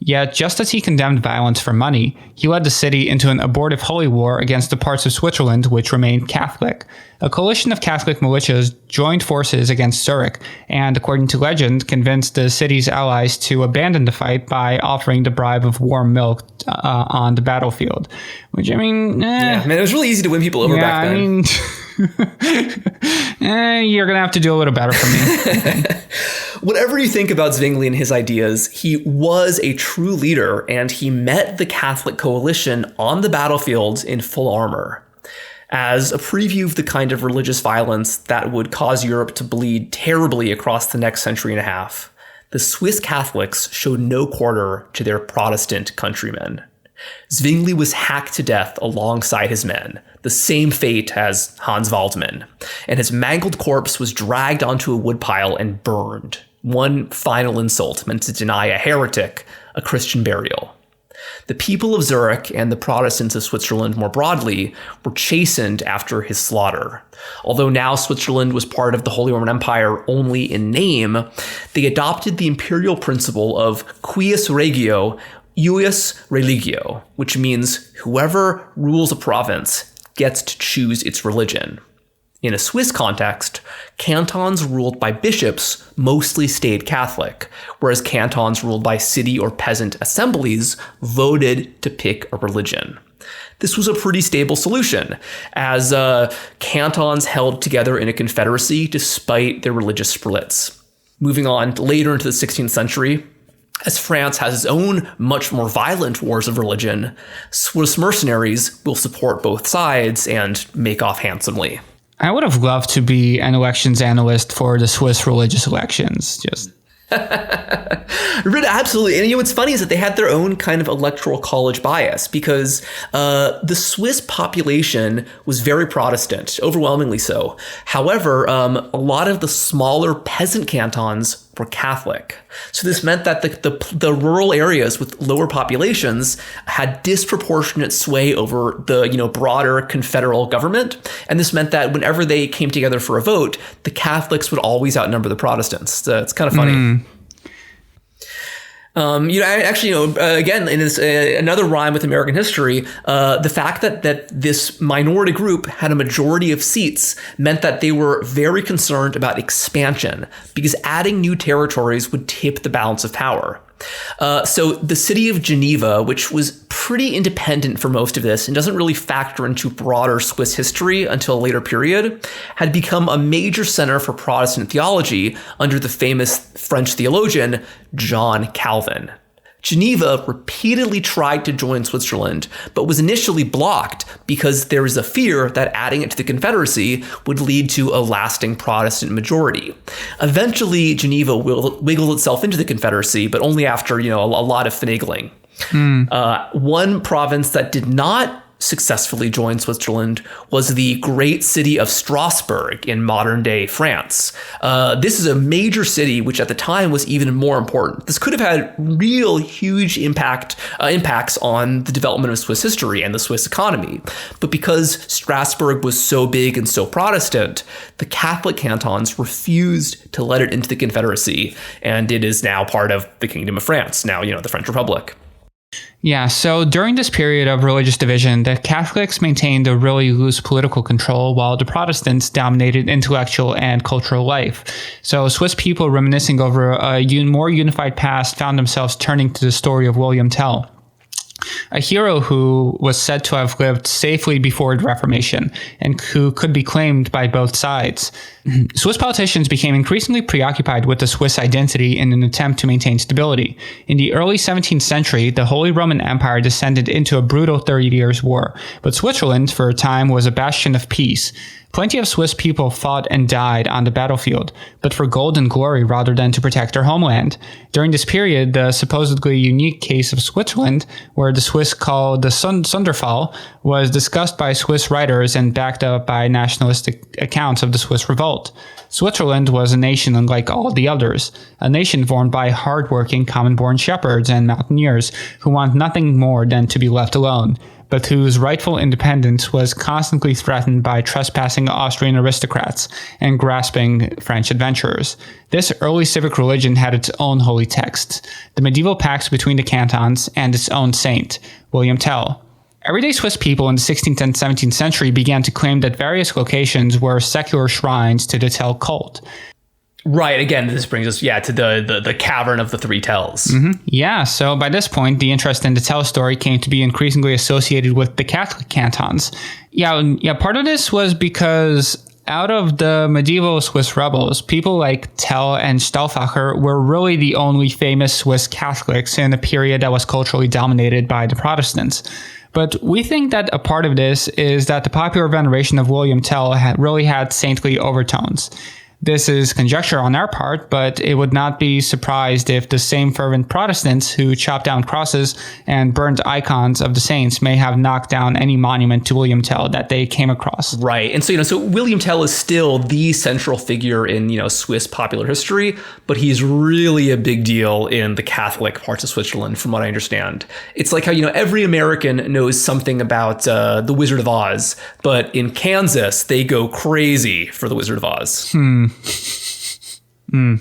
Yet, just as he condemned violence for money, he led the city into an abortive holy war against the parts of Switzerland which remained Catholic. A coalition of Catholic militias joined forces against Zurich and, according to legend, convinced the city's allies to abandon the fight by offering the bribe of warm milk on the battlefield. Which, I mean... Yeah, man, it was really easy to win people over back then. I mean... you're going to have to do a little better for me. Whatever you think about Zwingli and his ideas, he was a true leader, and he met the Catholic coalition on the battlefield in full armor. As a preview of the kind of religious violence that would cause Europe to bleed terribly across the next century and a half, the Swiss Catholics showed no quarter to their Protestant countrymen. Zwingli was hacked to death alongside his men, the same fate as Hans Waldmann, and his mangled corpse was dragged onto a woodpile and burned, one final insult meant to deny a heretic a Christian burial. The people of Zurich and the Protestants of Switzerland more broadly were chastened after his slaughter. Although now Switzerland was part of the Holy Roman Empire only in name, they adopted the imperial principle of cuius regio, ius religio, which means whoever rules a province gets to choose its religion. In a Swiss context, cantons ruled by bishops mostly stayed Catholic, whereas cantons ruled by city or peasant assemblies voted to pick a religion. This was a pretty stable solution, as cantons held together in a confederacy despite their religious splits. Moving on later into the 16th century, as France has its own much more violent wars of religion, Swiss mercenaries will support both sides and make off handsomely. I would have loved to be an elections analyst for the Swiss religious elections. Absolutely. And what's funny is that they had their own kind of electoral college bias because the Swiss population was very Protestant, overwhelmingly so. However, a lot of the smaller peasant cantons were Catholic. So this meant that the rural areas with lower populations had disproportionate sway over the broader confederal government. And this meant that whenever they came together for a vote, the Catholics would always outnumber the Protestants. So it's kind of funny. Again, in this another rhyme with American history, the fact that this minority group had a majority of seats meant that they were very concerned about expansion because adding new territories would tip the balance of power. So the city of Geneva, which was pretty independent for most of this and doesn't really factor into broader Swiss history until a later period, had become a major center for Protestant theology under the famous French theologian John Calvin. Geneva repeatedly tried to join Switzerland, but was initially blocked because there was a fear that adding it to the Confederacy would lead to a lasting Protestant majority. Eventually, Geneva wiggled itself into the Confederacy, but only after a lot of finagling. One province that did not successfully joined Switzerland was the great city of Strasbourg in modern-day France. This is a major city, which at the time was even more important. This could have had real huge impacts on the development of Swiss history and the Swiss economy. But because Strasbourg was so big and so Protestant, the Catholic cantons refused to let it into the Confederacy, and it is now part of the Kingdom of France, now, the French Republic. Yeah, so during this period of religious division, the Catholics maintained a really loose political control while the Protestants dominated intellectual and cultural life. So Swiss people reminiscing over a more unified past found themselves turning to the story of William Tell, a hero who was said to have lived safely before the Reformation and who could be claimed by both sides. Swiss politicians became increasingly preoccupied with the Swiss identity in an attempt to maintain stability. In the early 17th century, the Holy Roman Empire descended into a brutal 30 Years' War, but Switzerland, for a time, was a bastion of peace. Plenty of Swiss people fought and died on the battlefield, but for gold and glory rather than to protect their homeland. During this period, the supposedly unique case of Switzerland, where the Swiss called the Sonderfall, was discussed by Swiss writers and backed up by nationalistic accounts of the Swiss revolt. Switzerland was a nation unlike all the others, a nation formed by hard-working common-born shepherds and mountaineers who want nothing more than to be left alone, but whose rightful independence was constantly threatened by trespassing Austrian aristocrats and grasping French adventurers. This early civic religion had its own holy texts, the medieval pacts between the cantons, and its own saint, William Tell. Everyday Swiss people in the 16th and 17th century began to claim that various locations were secular shrines to the Tell cult. Right, again, this brings us, to the cavern of the three tells. Yeah, so by this point, the interest in the Tell story came to be increasingly associated with the Catholic cantons. Part of this was because out of the medieval Swiss rebels, people like Tell and Stauffacher were really the only famous Swiss Catholics in a period that was culturally dominated by the Protestants. But we think that a part of this is that the popular veneration of William Tell really had saintly overtones. This is conjecture on our part, but it would not be surprised if the same fervent Protestants who chopped down crosses and burned icons of the saints may have knocked down any monument to William Tell that they came across. Right. And so William Tell is still the central figure in, Swiss popular history, but he's really a big deal in the Catholic parts of Switzerland, from what I understand. It's like how, every American knows something about the Wizard of Oz, but in Kansas, they go crazy for the Wizard of Oz.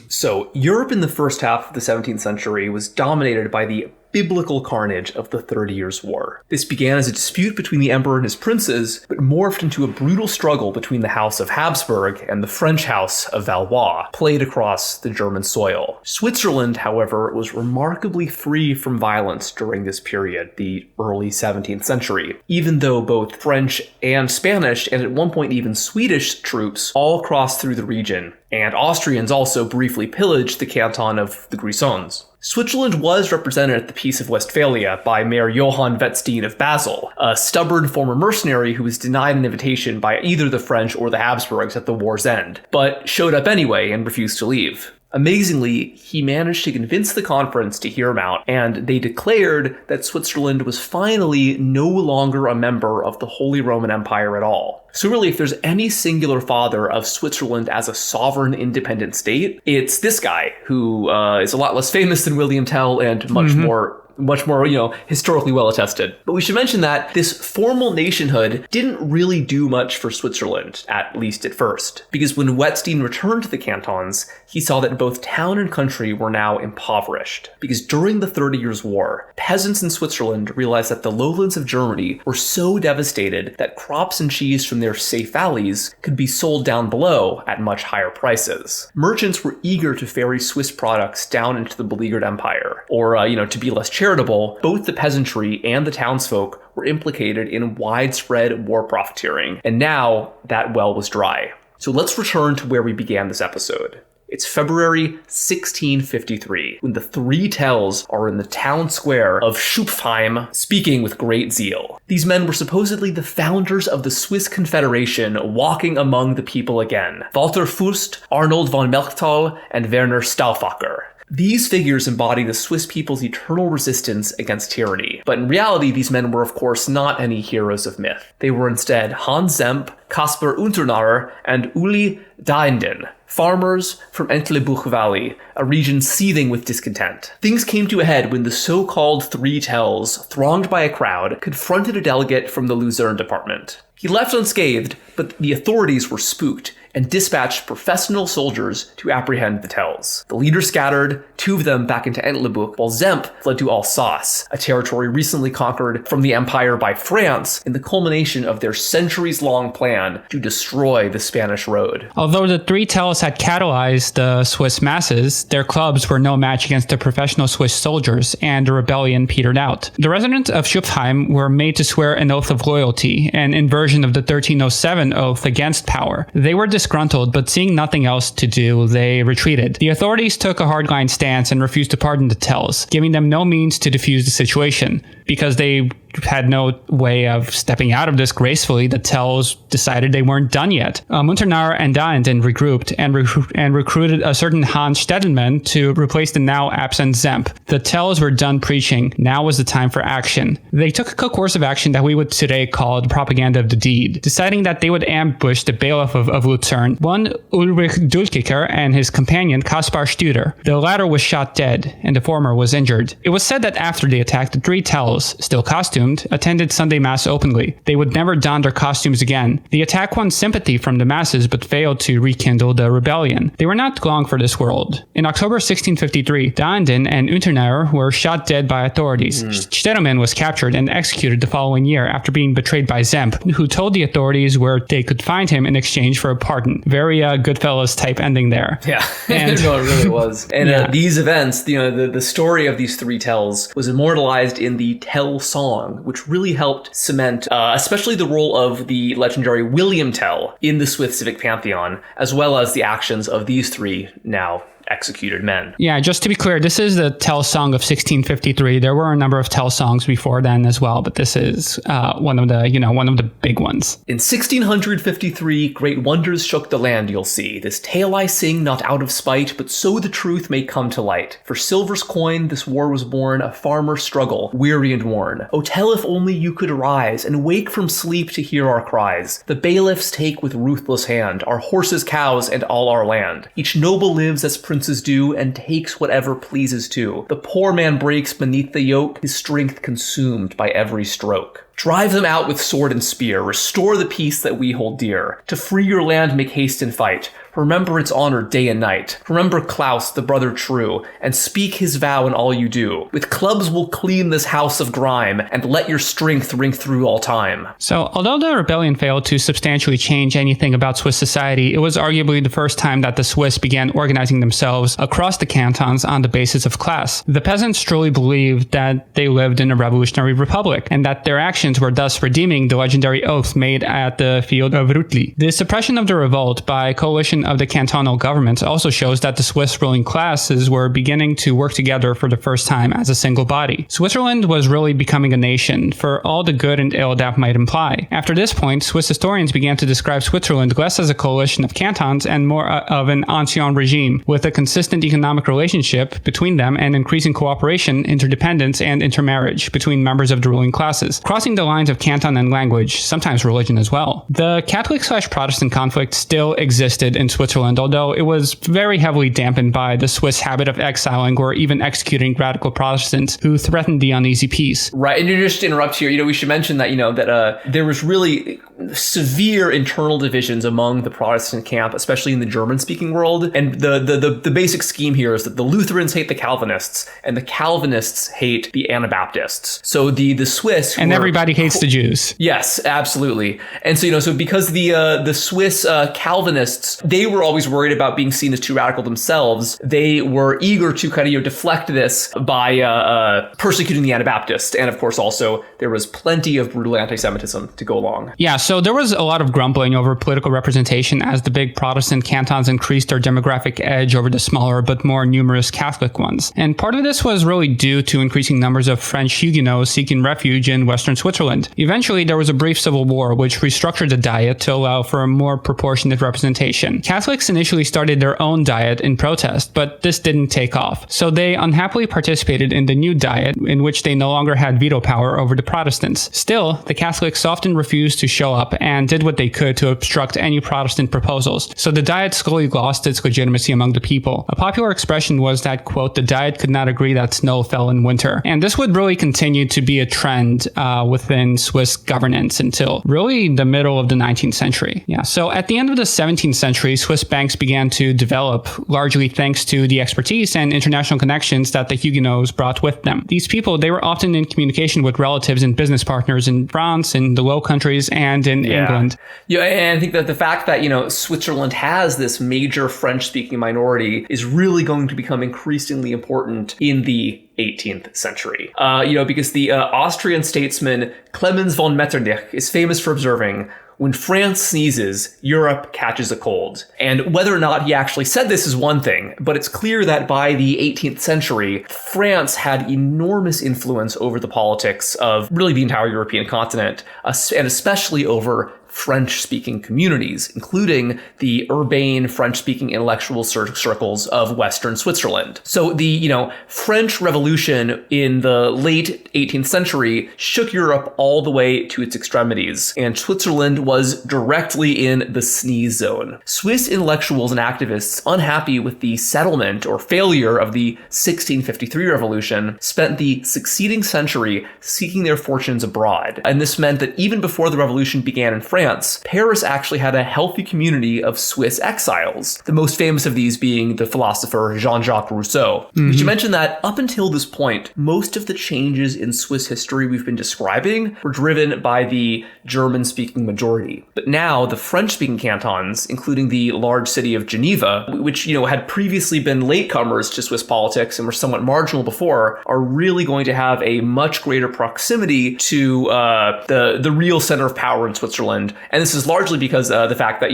So Europe in the first half of the 17th century was dominated by the biblical carnage of the 30 Years' War. This began as a dispute between the emperor and his princes, but morphed into a brutal struggle between the House of Habsburg and the French House of Valois, played across the German soil. Switzerland, however, was remarkably free from violence during this period, the early 17th century, even though both French and Spanish, and at one point even Swedish troops, all crossed through the region, and Austrians also briefly pillaged the canton of the Grisons. Switzerland was represented at the Peace of Westphalia by Mayor Johann Wettstein of Basel, a stubborn former mercenary who was denied an invitation by either the French or the Habsburgs at the war's end, but showed up anyway and refused to leave. Amazingly, he managed to convince the conference to hear him out, and they declared that Switzerland was finally no longer a member of the Holy Roman Empire at all. So really, if there's any singular father of Switzerland as a sovereign independent state, it's this guy, who is a lot less famous than William Tell and much more, historically well attested. But we should mention that this formal nationhood didn't really do much for Switzerland, at least at first, because when Wettstein returned to the cantons, he saw that both town and country were now impoverished. Because during the 30 Years' War, peasants in Switzerland realized that the lowlands of Germany were so devastated that crops and cheese from their safe valleys could be sold down below at much higher prices. Merchants were eager to ferry Swiss products down into the beleaguered empire, or, to be less charitable, both the peasantry and the townsfolk were implicated in widespread war profiteering, and now that well was dry. So let's return to where we began this episode. It's February 1653, when the three Tells are in the town square of Schupfheim, speaking with great zeal. These men were supposedly the founders of the Swiss Confederation, walking among the people again. Walter Fürst, Arnold von Melchthal, and Werner Stauffacher. These figures embody the Swiss people's eternal resistance against tyranny. But in reality, these men were of course not any heroes of myth. They were instead Hans Zemp, Caspar Unternarer, and Uli Daenden, farmers from Entlebuch Valley, a region seething with discontent. Things came to a head when the so-called Three Tells, thronged by a crowd, confronted a delegate from the Luzerne department. He left unscathed, but the authorities were spooked and dispatched professional soldiers to apprehend the Tells. The leaders scattered, two of them back into Entlebuch, while Zemp fled to Alsace, a territory recently conquered from the empire by France in the culmination of their centuries-long plan to destroy the Spanish road. Although the Three Tells had catalyzed the Swiss masses, their clubs were no match against the professional Swiss soldiers, and the rebellion petered out. The residents of Schupfheim were made to swear an oath of loyalty, an inversion of the 1307 oath against power. They were disgruntled, but seeing nothing else to do, they retreated. The authorities took a hardline stance and refused to pardon the Tells, giving them no means to defuse the situation, because they had no way of stepping out of this gracefully, the Tells decided they weren't done yet. Munternaar and Daenden regrouped and recruited a certain Hans Stedenman to replace the now absent Zemp. The Tells were done preaching. Now was the time for action. They took a course of action that we would today call the propaganda of the deed, deciding that they would ambush the bailiff of Lucerne, one Ulrich Dulkiker and his companion Kaspar Studer. The latter was shot dead, and the former was injured. It was said that after the attack, the three Tells, still costumed, attended Sunday Mass openly. They would never don their costumes again. The attack won sympathy from the masses, but failed to rekindle the rebellion. They were not long for this world. In October 1653, Daenden and Unternaer were shot dead by authorities. Stedelman was captured and executed the following year after being betrayed by Zemp, who told the authorities where they could find him in exchange for a pardon. Very Goodfellas type ending there. Yeah, And no, it really was. And these events, the story of these three Tells was immortalized in the Tell song, which really helped cement, especially the role of the legendary William Tell in the Swiss civic pantheon, as well as the actions of these three now executed men. Yeah, just to be clear, this is the Tell song of 1653. There were a number of Tell songs before then as well, but this is one of the big ones. In 1653, great wonders shook the land, you'll see. This tale I sing not out of spite, but so the truth may come to light. For silver's coin, this war was born, a farmer's struggle, weary and worn. O tell if only you could rise, and wake from sleep to hear our cries. The bailiffs take with ruthless hand our horses, cows, and all our land. Each noble lives as princes do, and takes whatever pleases too. The poor man breaks beneath the yoke, his strength consumed by every stroke. Drive them out with sword and spear, restore the peace that we hold dear. To free your land make haste and fight. Remember its honor day and night. Remember Klaus, the brother true, and speak his vow in all you do. With clubs we'll clean this house of grime, and let your strength ring through all time. So, although the rebellion failed to substantially change anything about Swiss society, it was arguably the first time that the Swiss began organizing themselves across the cantons on the basis of class. The peasants truly believed that they lived in a revolutionary republic, and that their actions were thus redeeming the legendary oath made at the field of Rutli. The suppression of the revolt by a coalition of the cantonal governments also shows that the Swiss ruling classes were beginning to work together for the first time as a single body. Switzerland was really becoming a nation, for all the good and ill that might imply. After this point, Swiss historians began to describe Switzerland less as a coalition of cantons and more of an ancien regime, with a consistent economic relationship between them and increasing cooperation, interdependence, and intermarriage between members of the ruling classes, crossing the lines of canton and language, sometimes religion as well. The Catholic/Protestant conflict still existed in Switzerland, although it was very heavily dampened by the Swiss habit of exiling or even executing radical Protestants who threatened the uneasy peace. Right, and just to interrupt here, we should mention that, there was really severe internal divisions among the Protestant camp, especially in the German-speaking world. And the basic scheme here is that the Lutherans hate the Calvinists, and the Calvinists hate the Anabaptists. So the Swiss... And everybody hates the Jews. Yes, absolutely. And so, so because the Swiss Calvinists, they were always worried about being seen as too radical themselves, they were eager to kind of deflect this by persecuting the Anabaptists. And of course, also, there was plenty of brutal anti-Semitism to go along. Yeah, so there was a lot of grumbling over political representation as the big Protestant cantons increased their demographic edge over the smaller but more numerous Catholic ones. And part of this was really due to increasing numbers of French Huguenots seeking refuge in western Switzerland. Eventually, there was a brief civil war which restructured the Diet to allow for a more proportionate representation. Catholics initially started their own Diet in protest, but this didn't take off. So they unhappily participated in the new Diet, in which they no longer had veto power over the Protestants. Still, the Catholics often refused to show up and did what they could to obstruct any Protestant proposals. So the Diet slowly lost its legitimacy among the people. A popular expression was that, quote, the Diet could not agree that snow fell in winter. And this would really continue to be a trend within Swiss governance until really the middle of the 19th century. Yeah. So at the end of the 17th century, Swiss banks began to develop, largely thanks to the expertise and international connections that the Huguenots brought with them. These people, they were often in communication with relatives and business partners in France, in the Low Countries, and in England. Yeah, and I think that the fact that, Switzerland has this major French-speaking minority is really going to become increasingly important in the 18th century. Because the Austrian statesman Clemens von Metternich is famous for observing, when France sneezes, Europe catches a cold. And whether or not he actually said this is one thing, but it's clear that by the 18th century, France had enormous influence over the politics of really the entire European continent, and especially over French-speaking communities, including the urbane French-speaking intellectual circles of Western Switzerland. So the, French Revolution in the late 18th century shook Europe all the way to its extremities, and Switzerland was directly in the sneeze zone. Swiss intellectuals and activists, unhappy with the settlement or failure of the 1653 revolution, spent the succeeding century seeking their fortunes abroad. And this meant that even before the revolution began in France, Paris actually had a healthy community of Swiss exiles, the most famous of these being the philosopher Jean-Jacques Rousseau. We should mention that up until this point, most of the changes in Swiss history we've been describing were driven by the German-speaking majority. But now the French-speaking cantons, including the large city of Geneva, which had previously been latecomers to Swiss politics and were somewhat marginal before, are really going to have a much greater proximity to the real center of power in Switzerland. And this is largely because the fact that,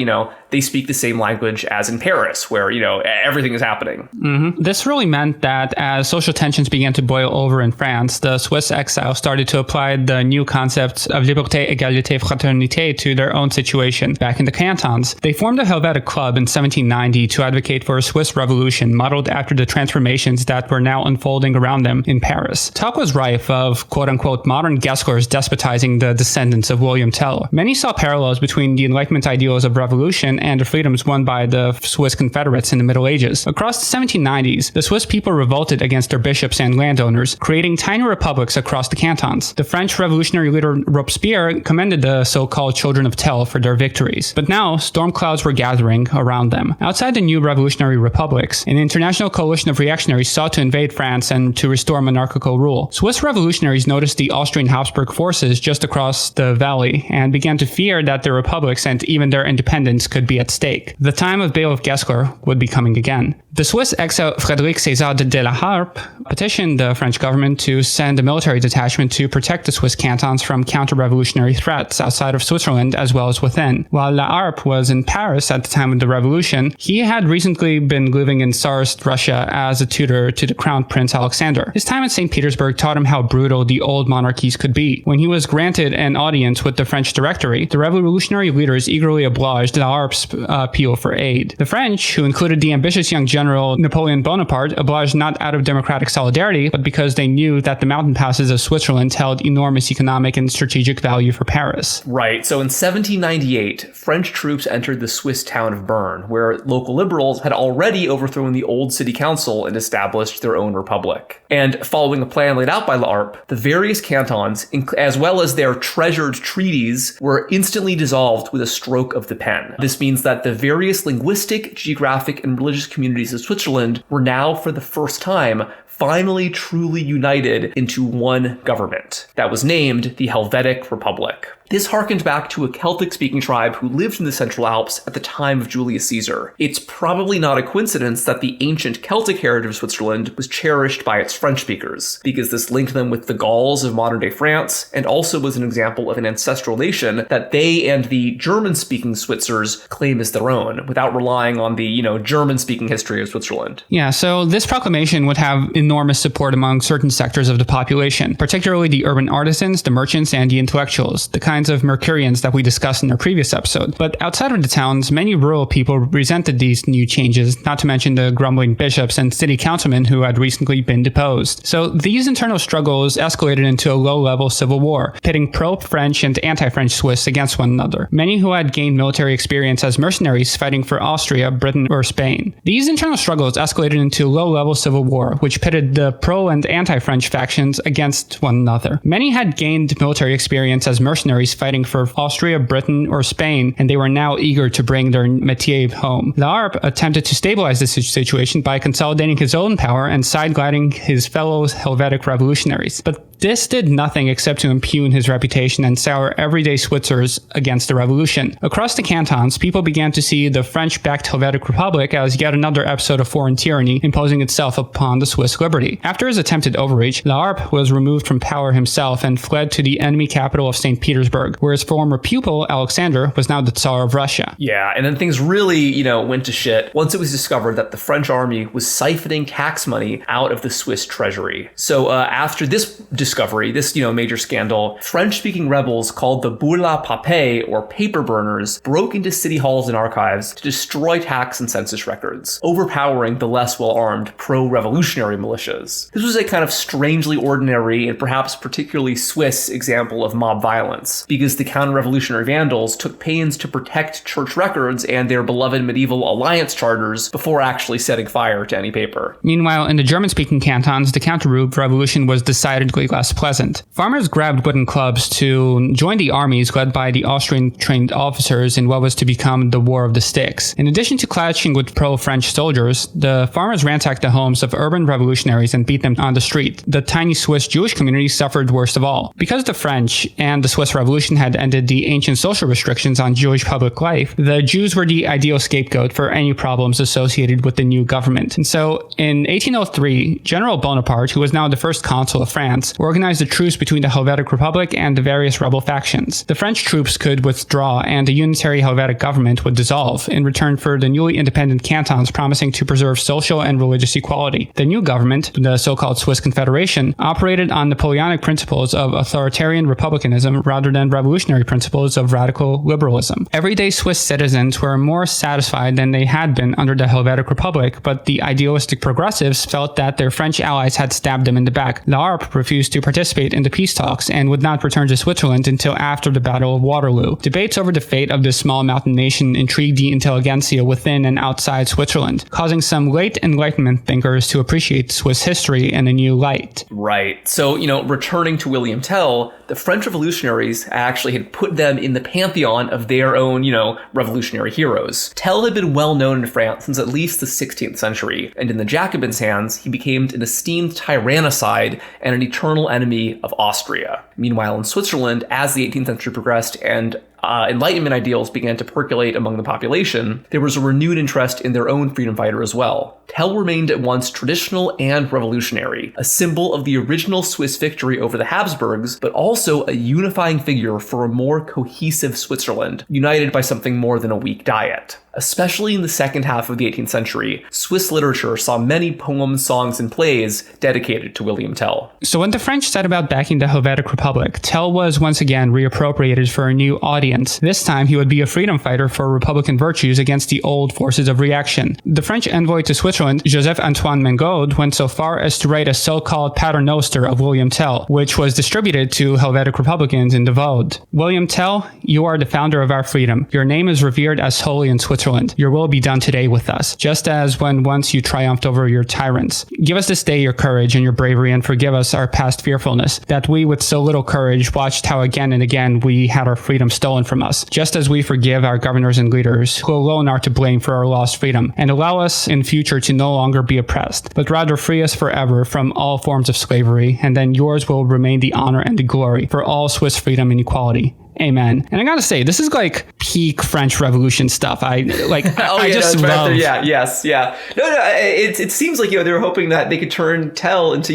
they speak the same language as in Paris, where, everything is happening. This really meant that as social tensions began to boil over in France, the Swiss exiles started to apply the new concepts of liberté, égalité, fraternité to their own situation back in the cantons. They formed a Helvetic Club in 1790 to advocate for a Swiss revolution modeled after the transformations that were now unfolding around them in Paris. Talk was rife of quote-unquote modern Gesslers despotizing the descendants of William Tell. Many saw parallels between the Enlightenment ideals of revolution and the freedoms won by the Swiss Confederates in the Middle Ages. Across the 1790s, the Swiss people revolted against their bishops and landowners, creating tiny republics across the cantons. The French revolutionary leader Robespierre commended the so-called children of Tell for their victories. But now, storm clouds were gathering around them. Outside the new revolutionary republics, an international coalition of reactionaries sought to invade France and to restore monarchical rule. Swiss revolutionaries noticed the Austrian Habsburg forces just across the valley and began to fear that their republics and even their independence could be at stake. The time of bailiff Gessler would be coming again. The Swiss exile Frédéric César de la Harpe petitioned the French government to send a military detachment to protect the Swiss cantons from counter-revolutionary threats outside of Switzerland as well as within. While La Harpe was in Paris at the time of the revolution, he had recently been living in Tsarist Russia as a tutor to the Crown Prince Alexander. His time at St. Petersburg taught him how brutal the old monarchies could be. When he was granted an audience with the French Directory, the revolutionary leaders eagerly obliged La Harpe's appeal for aid. The French, who included the ambitious young general Napoleon Bonaparte, obliged not out of democratic solidarity, but because they knew that the mountain passes of Switzerland held enormous economic and strategic value for Paris. Right. So in 1798, French troops entered the Swiss town of Bern, where local liberals had already overthrown the old city council and established their own republic. And following a plan laid out by La Harpe, the various cantons, as well as their treasured treaties, were instantly dissolved with a stroke of the pen. This means that the various linguistic, geographic, and religious communities of Switzerland were now, for the first time, finally truly united into one government that was named the Helvetic Republic. This harkened back to a Celtic-speaking tribe who lived in the Central Alps at the time of Julius Caesar. It's probably not a coincidence that the ancient Celtic heritage of Switzerland was cherished by its French speakers, because this linked them with the Gauls of modern-day France, and also was an example of an ancestral nation that they and the German-speaking Switzers claim as their own, without relying on the, German-speaking history of Switzerland. Yeah, so this proclamation would have enormous support among certain sectors of the population, particularly the urban artisans, the merchants, and the intellectuals, the kinds of Mercurians that we discussed in our previous episode. But outside of the towns, many rural people resented these new changes, not to mention the grumbling bishops and city councilmen who had recently been deposed. So these internal struggles escalated into a low-level civil war, pitting pro-French and anti-French Swiss against one another. Many who had gained military experience as mercenaries fighting for Austria, Britain, or Spain. These internal struggles escalated into a low-level civil war, which pitted the pro- and anti-French factions against one another. Many had gained military experience as mercenaries fighting for Austria, Britain, or Spain, and they were now eager to bring their métier home. La Harpe attempted to stabilize this situation by consolidating his own power and side-gliding his fellow Helvetic revolutionaries. But This did nothing except to impugn his reputation and sour everyday Switzers against the revolution. Across the cantons, people began to see the French-backed Helvetic Republic as yet another episode of foreign tyranny imposing itself upon the Swiss liberty. After his attempted overreach, Laharpe was removed from power himself and fled to the enemy capital of St. Petersburg, where his former pupil, Alexander, was now the Tsar of Russia. Yeah, and then things really, went to shit once it was discovered that the French army was siphoning tax money out of the Swiss treasury. So after this discovery, this, major scandal, French-speaking rebels called the bourgeois papés, or paper burners, broke into city halls and archives to destroy tax and census records, overpowering the less well-armed pro-revolutionary militias. This was a kind of strangely ordinary and perhaps particularly Swiss example of mob violence, because the counter-revolutionary vandals took pains to protect church records and their beloved medieval alliance charters before actually setting fire to any paper. Meanwhile, in the German-speaking cantons, the counter-revolution was decidedly less pleasant. Farmers grabbed wooden clubs to join the armies led by the Austrian-trained officers in what was to become the War of the Sticks. In addition to clashing with pro-French soldiers, the farmers ransacked the homes of urban revolutionaries and beat them on the street. The tiny Swiss Jewish community suffered worst of all. Because the French and the Swiss Revolution had ended the ancient social restrictions on Jewish public life, the Jews were the ideal scapegoat for any problems associated with the new government. And so, in 1803, General Bonaparte, who was now the first consul of France, organized a truce between the Helvetic Republic and the various rebel factions. The French troops could withdraw and the unitary Helvetic government would dissolve in return for the newly independent cantons promising to preserve social and religious equality. The new government, the so-called Swiss Confederation, operated on Napoleonic principles of authoritarian republicanism rather than revolutionary principles of radical liberalism. Everyday Swiss citizens were more satisfied than they had been under the Helvetic Republic, but the idealistic progressives felt that their French allies had stabbed them in the back. Laharpe refused to participate in the peace talks and would not return to Switzerland until after the Battle of Waterloo. Debates over the fate of this small mountain nation intrigued the intelligentsia within and outside Switzerland, causing some late Enlightenment thinkers to appreciate Swiss history in a new light. Right. So, returning to William Tell, the French revolutionaries actually had put them in the pantheon of their own, revolutionary heroes. Tell had been well known in France since at least the 16th century, and in the Jacobins' hands, he became an esteemed tyrannicide and an eternal enemy of Austria. Meanwhile, in Switzerland, as the 18th century progressed and Enlightenment ideals began to percolate among the population, there was a renewed interest in their own freedom fighter as well. Tell remained at once traditional and revolutionary, a symbol of the original Swiss victory over the Habsburgs, but also a unifying figure for a more cohesive Switzerland, united by something more than a weak diet. Especially in the second half of the 18th century, Swiss literature saw many poems, songs, and plays dedicated to William Tell. So when the French set about backing the Helvetic Republic, Tell was once again reappropriated for a new audience. This time he would be a freedom fighter for Republican virtues against the old forces of reaction. The French envoy to Switzerland, Joseph-Antoine Mengaud, went so far as to write a so-called paternoster of William Tell, which was distributed to Helvetic Republicans in the Vaud. William Tell, you are the founder of our freedom. Your name is revered as holy in Switzerland. Your will be done today with us, just as when once you triumphed over your tyrants. Give us this day your courage and your bravery, and forgive us our past fearfulness, that we with so little courage watched how again and again we had our freedom stolen from us, just as we forgive our governors and leaders, who alone are to blame for our lost freedom, and allow us in future to no longer be oppressed, but rather free us forever from all forms of slavery, and then yours will remain the honor and the glory for all Swiss freedom and equality. Amen. And I gotta say, this is like peak French Revolution stuff. I just love. Yeah, yes, yeah. No. It seems like they were hoping that they could turn Tell into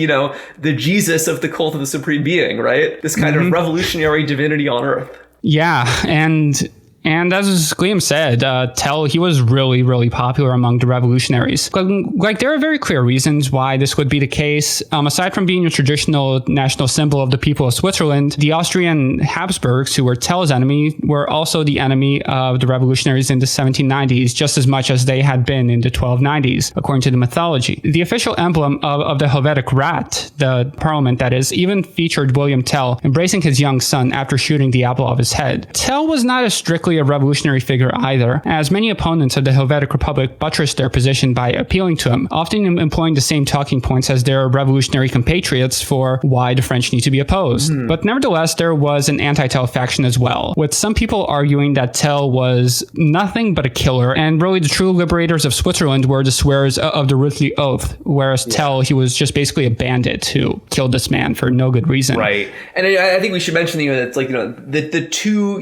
the Jesus of the cult of the supreme being, right? This kind of revolutionary divinity on earth. Yeah, and as Liam said, Tell, he was really, really popular among the revolutionaries. Like, there are very clear reasons why this would be the case. Aside from being a traditional national symbol of the people of Switzerland, the Austrian Habsburgs, who were Tell's enemy, were also the enemy of the revolutionaries in the 1790s, just as much as they had been in the 1290s, according to the mythology. The official emblem of the Helvetic Rat, the parliament that is, even featured William Tell embracing his young son after shooting the apple of his head. Tell was not a strictly exactly a revolutionary figure either, as many opponents of the Helvetic Republic buttressed their position by appealing to him, often employing the same talking points as their revolutionary compatriots for why the French need to be opposed. But nevertheless, there was an anti-Tell faction as well, with some people arguing that Tell was nothing but a killer, and really the true liberators of Switzerland were the swearers of the Ruthly Oath, whereas Tell, he was just basically a bandit who killed this man for no good reason. Right. And I think we should mention, it's like, the two,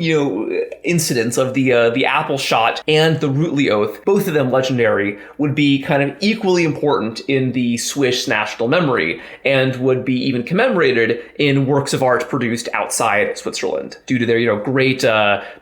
incidents of the apple shot and the Ruthly Oath, both of them legendary, would be kind of equally important in the Swiss national memory and would be even commemorated in works of art produced outside Switzerland due to their, great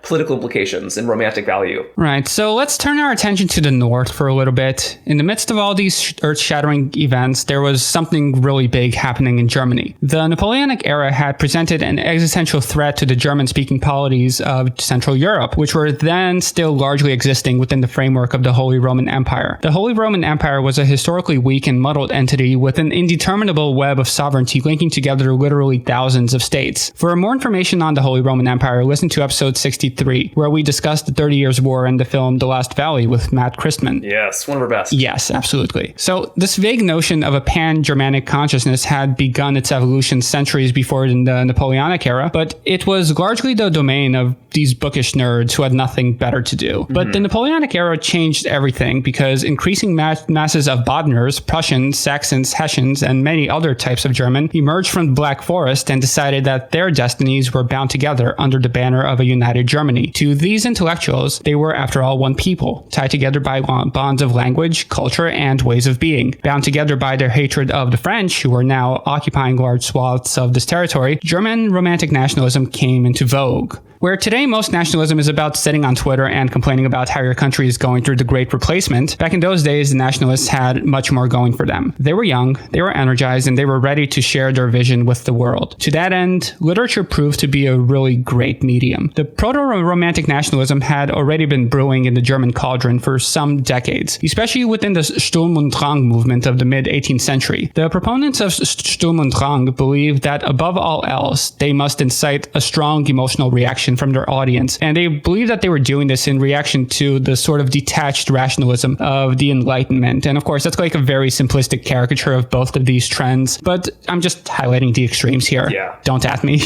political implications and romantic value. Right. So let's turn our attention to the north for a little bit. In the midst of all these earth-shattering events, there was something really big happening in Germany. The Napoleonic era had presented an existential threat to the German-speaking polities of Central Europe, which were then still largely existing within the framework of the Holy Roman Empire. The Holy Roman Empire was a historically weak and muddled entity with an indeterminable web of sovereignty linking together literally thousands of states. For more information on the Holy Roman Empire, listen to episode 63, where we discussed the 30 Years' War and the film The Last Valley with Matt Christman. Yes, one of our best. Yes, absolutely. So this vague notion of a pan-Germanic consciousness had begun its evolution centuries before in the Napoleonic era, but it was largely the domain of these bookish nerds who had nothing better to do. But the Napoleonic era changed everything because increasing masses of Badeners, Prussians, Saxons, Hessians, and many other types of German emerged from the Black Forest and decided that their destinies were bound together under the banner of a united Germany. To these intellectuals, they were, after all, one people, tied together by bonds of language, culture, and ways of being. Bound together by their hatred of the French, who were now occupying large swaths of this territory, German romantic nationalism came into vogue. Where today most nationalism is about sitting on Twitter and complaining about how your country is going through the Great Replacement, back in those days the nationalists had much more going for them. They were young, they were energized, and they were ready to share their vision with the world. To that end, literature proved to be a really great medium. The proto-romantic nationalism had already been brewing in the German cauldron for some decades, especially within the Sturm und Drang movement of the mid-18th century. The proponents of Sturm und Drang believed that above all else, they must incite a strong emotional reaction from their audience, and they believed that they were doing this in reaction to the sort of detached rationalism of the Enlightenment. And of course, that's like a very simplistic caricature of both of these trends, but I'm just highlighting the extremes here. Yeah. Don't at me.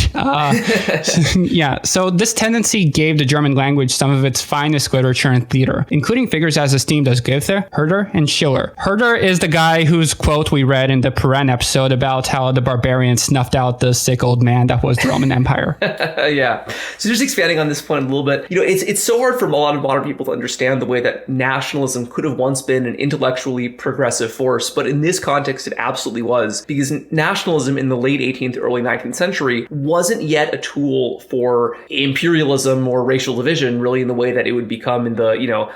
So this tendency gave the German language some of its finest literature and theater, including figures as esteemed as Goethe, Herder, and Schiller. Herder is the guy whose quote we read in the Paren episode about how the barbarians snuffed out the sick old man that was the Roman Empire. Yeah. So just expanding on this point a little bit, it's so hard for a lot of modern people to understand the way that nationalism could have once been an intellectually progressive force, but in this context it absolutely was, because nationalism in the late 18th, early 19th century wasn't yet a tool for imperialism or racial division, really in the way that it would become in the,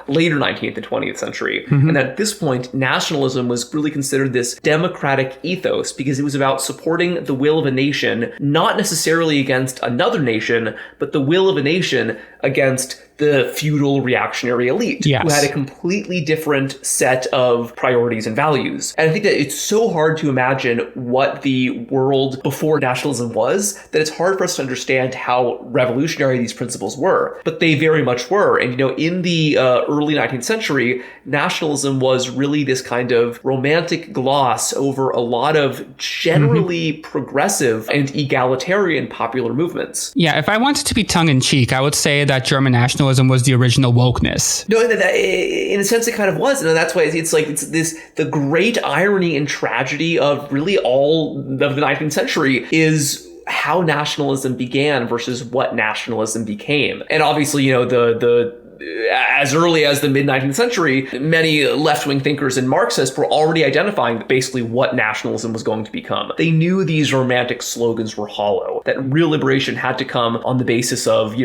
later 19th and 20th century. And at this point, nationalism was really considered this democratic ethos because it was about supporting the will of a nation, not necessarily against another nation, but the will of a nation against the feudal reactionary elite, who had a completely different set of priorities and values. And I think that it's so hard to imagine what the world before nationalism was, that it's hard for us to understand how revolutionary these principles were. But they very much were. And, in the early 19th century, nationalism was really this kind of romantic gloss over a lot of generally progressive and egalitarian popular movements. Yeah, if I wanted to be tongue-in-cheek, I would say that German nationalism was the original wokeness. No, in a sense, it kind of was. And that's why it's the great irony and tragedy of really all of the 19th century is how nationalism began versus what nationalism became. And obviously, as early as the mid-19th century, many left-wing thinkers and Marxists were already identifying basically what nationalism was going to become. They knew these romantic slogans were hollow, that real liberation had to come on the basis of,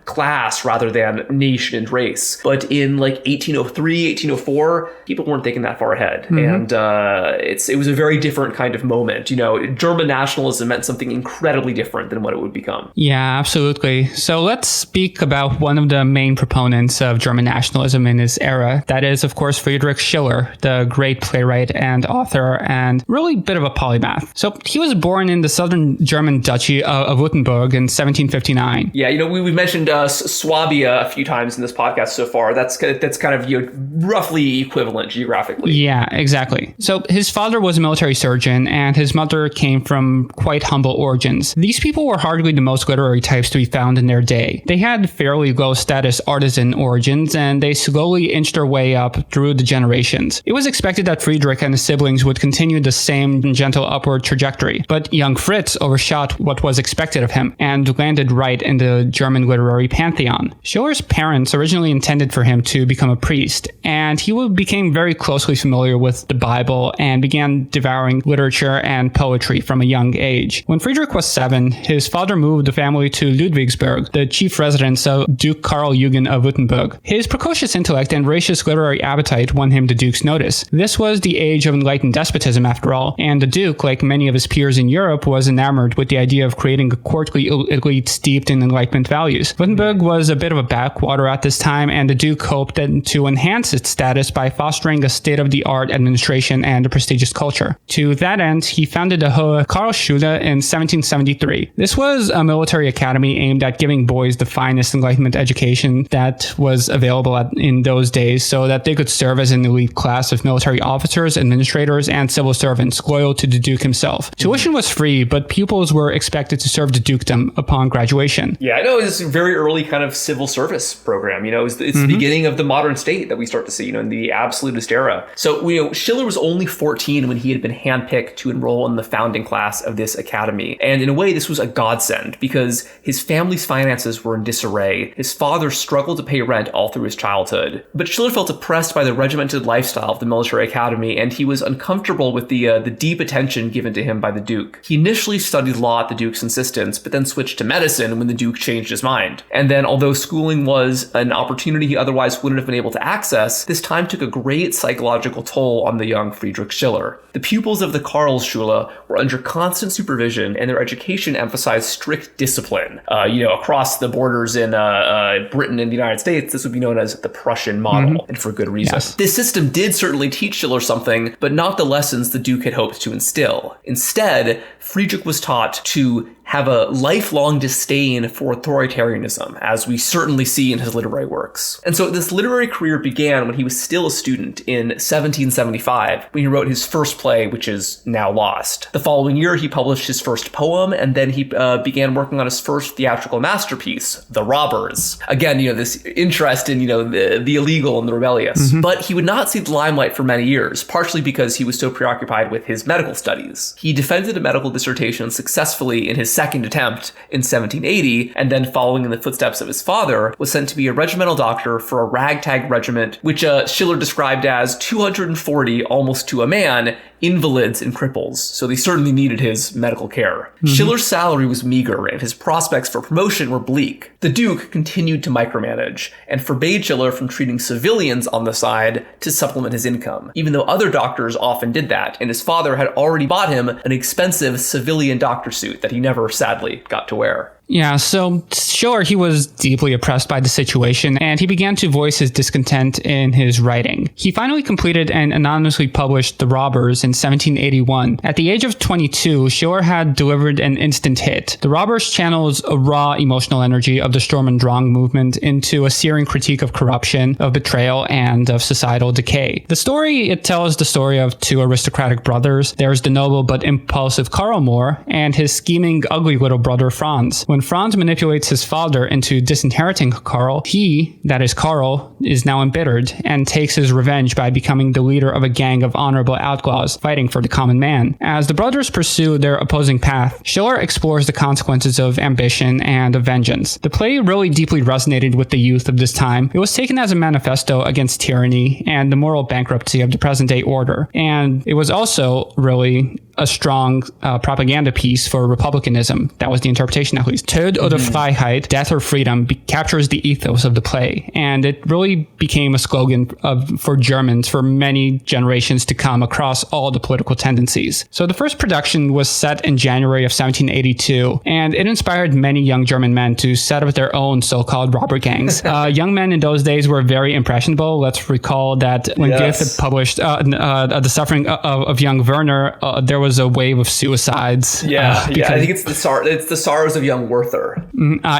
class rather than nation and race. But in 1803, 1804, people weren't thinking that far ahead. And it was a very different kind of moment. German nationalism meant something incredibly different than what it would become. Yeah, absolutely. So let's speak about one of the main proponents elements of German nationalism in his era. That is, of course, Friedrich Schiller, the great playwright and author, and really a bit of a polymath. So he was born in the southern German duchy of Württemberg in 1759. Yeah, we mentioned Swabia a few times in this podcast so far. That's kind of roughly equivalent geographically. Yeah, exactly. So his father was a military surgeon, and his mother came from quite humble origins. These people were hardly the most literary types to be found in their day. They had fairly low-status artisan origins, and they slowly inched their way up through the generations. It was expected that Friedrich and his siblings would continue the same gentle upward trajectory, but young Fritz overshot what was expected of him and landed right in the German literary pantheon. Schiller's parents originally intended for him to become a priest, and he became very closely familiar with the Bible and began devouring literature and poetry from a young age. When Friedrich was 7, his father moved the family to Ludwigsburg, the chief residence of Duke Karl Eugen of Württemberg. His precocious intellect and voracious literary appetite won him the Duke's notice. This was the age of enlightened despotism, after all, and the Duke, like many of his peers in Europe, was enamored with the idea of creating a courtly elite steeped in Enlightenment values. Württemberg was a bit of a backwater at this time, and the Duke hoped to enhance its status by fostering a state-of-the-art administration and a prestigious culture. To that end, he founded the Hohe Karlsschule in 1773. This was a military academy aimed at giving boys the finest Enlightenment education that was available in those days, so that they could serve as an elite class of military officers, administrators, and civil servants loyal to the Duke himself. Tuition was free, but pupils were expected to serve the dukedom upon graduation. Yeah, I know it's a very early kind of civil service program. It's the beginning of the modern state that we start to see, in the absolutist era. So, Schiller was only 14 when he had been handpicked to enroll in the founding class of this academy. And in a way, this was a godsend because his family's finances were in disarray. His father struggled to pay rent all through his childhood. But Schiller felt oppressed by the regimented lifestyle of the military academy, and he was uncomfortable with the deep attention given to him by the Duke. He initially studied law at the Duke's insistence, but then switched to medicine when the Duke changed his mind. And then, although schooling was an opportunity he otherwise wouldn't have been able to access, this time took a great psychological toll on the young Friedrich Schiller. The pupils of the Karlsschule were under constant supervision, and their education emphasized strict discipline. Across the borders in Britain and the United States, this would be known as the Prussian model, and for good reason. Yes. This system did certainly teach Schiller something, but not the lessons the Duke had hoped to instill. Instead, Friedrich was taught to have a lifelong disdain for authoritarianism, as we certainly see in his literary works. And so this literary career began when he was still a student in 1775, when he wrote his first play, which is now lost. The following year, he published his first poem, and then he began working on his first theatrical masterpiece, The Robbers. Again, this interest in, the illegal and the rebellious. But he would not see the limelight for many years, partially because he was so preoccupied with his medical studies. He defended a medical dissertation successfully in his second attempt in 1780, and then, following in the footsteps of his father, was sent to be a regimental doctor for a ragtag regiment, which Schiller described as 240, almost to a man, invalids and cripples. So they certainly needed his medical care. Schiller's salary was meager, and his prospects for promotion were bleak. The Duke continued to micromanage, and forbade Schiller from treating civilians on the side to supplement his income, even though other doctors often did that, and his father had already bought him an expensive civilian doctor suit that he never, sadly, got to wear. Yeah, so Schiller, he was deeply oppressed by the situation, and he began to voice his discontent in his writing. He finally completed and anonymously published The Robbers in 1781. At the age of 22, Schiller had delivered an instant hit. The Robbers channels a raw emotional energy of the Sturm und Drang movement into a searing critique of corruption, of betrayal, and of societal decay. The story, it tells the story of two aristocratic brothers. There's the noble but impulsive Karl Moor, and his scheming, ugly little brother Franz. When Franz manipulates his father into disinheriting Karl, Karl, is now embittered and takes his revenge by becoming the leader of a gang of honorable outlaws fighting for the common man. As the brothers pursue their opposing path, Schiller explores the consequences of ambition and of vengeance. The play really deeply resonated with the youth of this time. It was taken as a manifesto against tyranny and the moral bankruptcy of the present-day order. And it was also really a strong propaganda piece for republicanism. That was the interpretation, at least. Tod oder Freiheit, death or freedom, captures the ethos of the play. And it really became a slogan for Germans for many generations to come across all the political tendencies. So the first production was set in January of 1782, and it inspired many young German men to set up their own so-called robber gangs. Young men in those days were very impressionable. Let's recall that when Goethe published The Suffering of Young Werner, there was a wave of suicides. I think it's the sorrows of young Werther.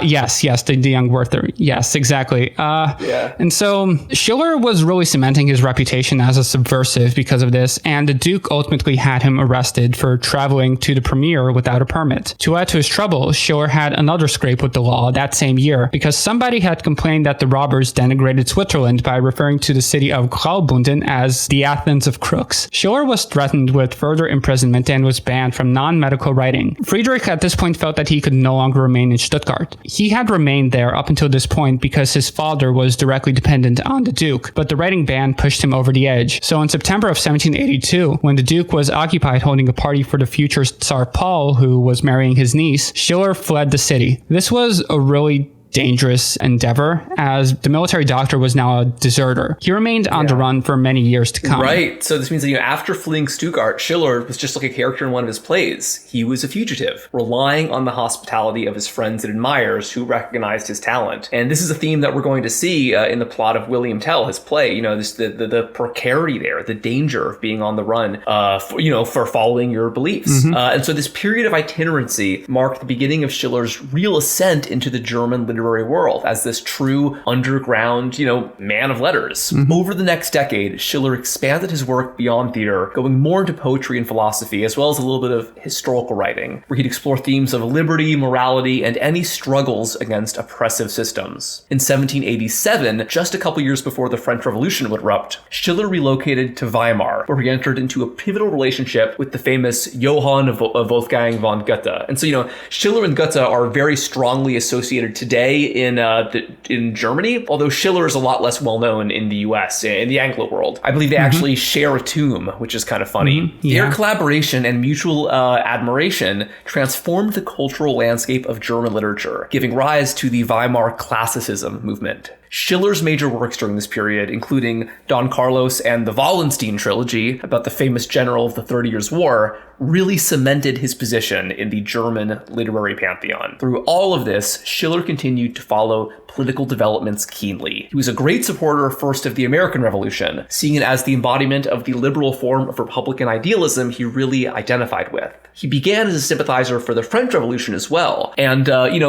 Yes, the young Werther. Yes, exactly. And so Schiller was really cementing his reputation as a subversive because of this, and the Duke ultimately had him arrested for traveling to the premiere without a permit. To add to his trouble, Schiller had another scrape with the law that same year because somebody had complained that the robbers denigrated Switzerland by referring to the city of Graubünden as the Athens of crooks. Schiller was threatened with further imprisonment and was banned from non-medical writing. Friedrich at this point felt that he could no longer remain in Stuttgart. He had remained there up until this point because his father was directly dependent on the Duke, but the writing ban pushed him over the edge. So in September of 1782, when the Duke was occupied holding a party for the future Tsar Paul, who was marrying his niece, Schiller fled the city. This was a really dangerous endeavor, as the military doctor was now a deserter. He remained on the run for many years to come. Right. So this means that, after fleeing Stuttgart, Schiller was just like a character in one of his plays. He was a fugitive, relying on the hospitality of his friends and admirers who recognized his talent. And this is a theme that we're going to see in the plot of William Tell, his play. The precarity there, the danger of being on the run, for following your beliefs. And so this period of itinerancy marked the beginning of Schiller's real ascent into the German literary world as this true underground, man of letters. Over the next decade, Schiller expanded his work beyond theater, going more into poetry and philosophy, as well as a little bit of historical writing, where he'd explore themes of liberty, morality, and any struggles against oppressive systems. In 1787, just a couple years before the French Revolution would erupt, Schiller relocated to Weimar, where he entered into a pivotal relationship with the famous Johann Wolfgang von Goethe. And so, Schiller and Goethe are very strongly associated today in Germany, although Schiller is a lot less well known in the US, in the Anglo world. I believe they actually share a tomb, which is kind of funny. Their collaboration and mutual admiration transformed the cultural landscape of German literature, giving rise to the Weimar classicism movement. Schiller's major works during this period, including Don Carlos and the Wallenstein trilogy about the famous general of the 30 Years' War, really cemented his position in the German literary pantheon. Through all of this, Schiller continued to follow political developments keenly. He was a great supporter first of the American Revolution, seeing it as the embodiment of the liberal form of Republican idealism he really identified with. He began as a sympathizer for the French Revolution as well, and,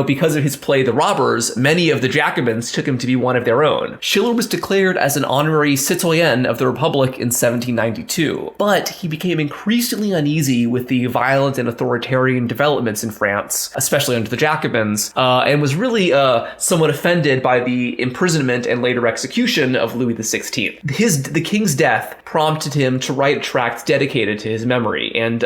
because of his play The Robbers, many of the Jacobins took him to be one of their own. Schiller was declared as an honorary citoyen of the Republic in 1792, but he became increasingly uneasy with the violent and authoritarian developments in France, especially under the Jacobins, and was really somewhat offended by the imprisonment and later execution of Louis XVI. The king's death prompted him to write a tract dedicated to his memory, and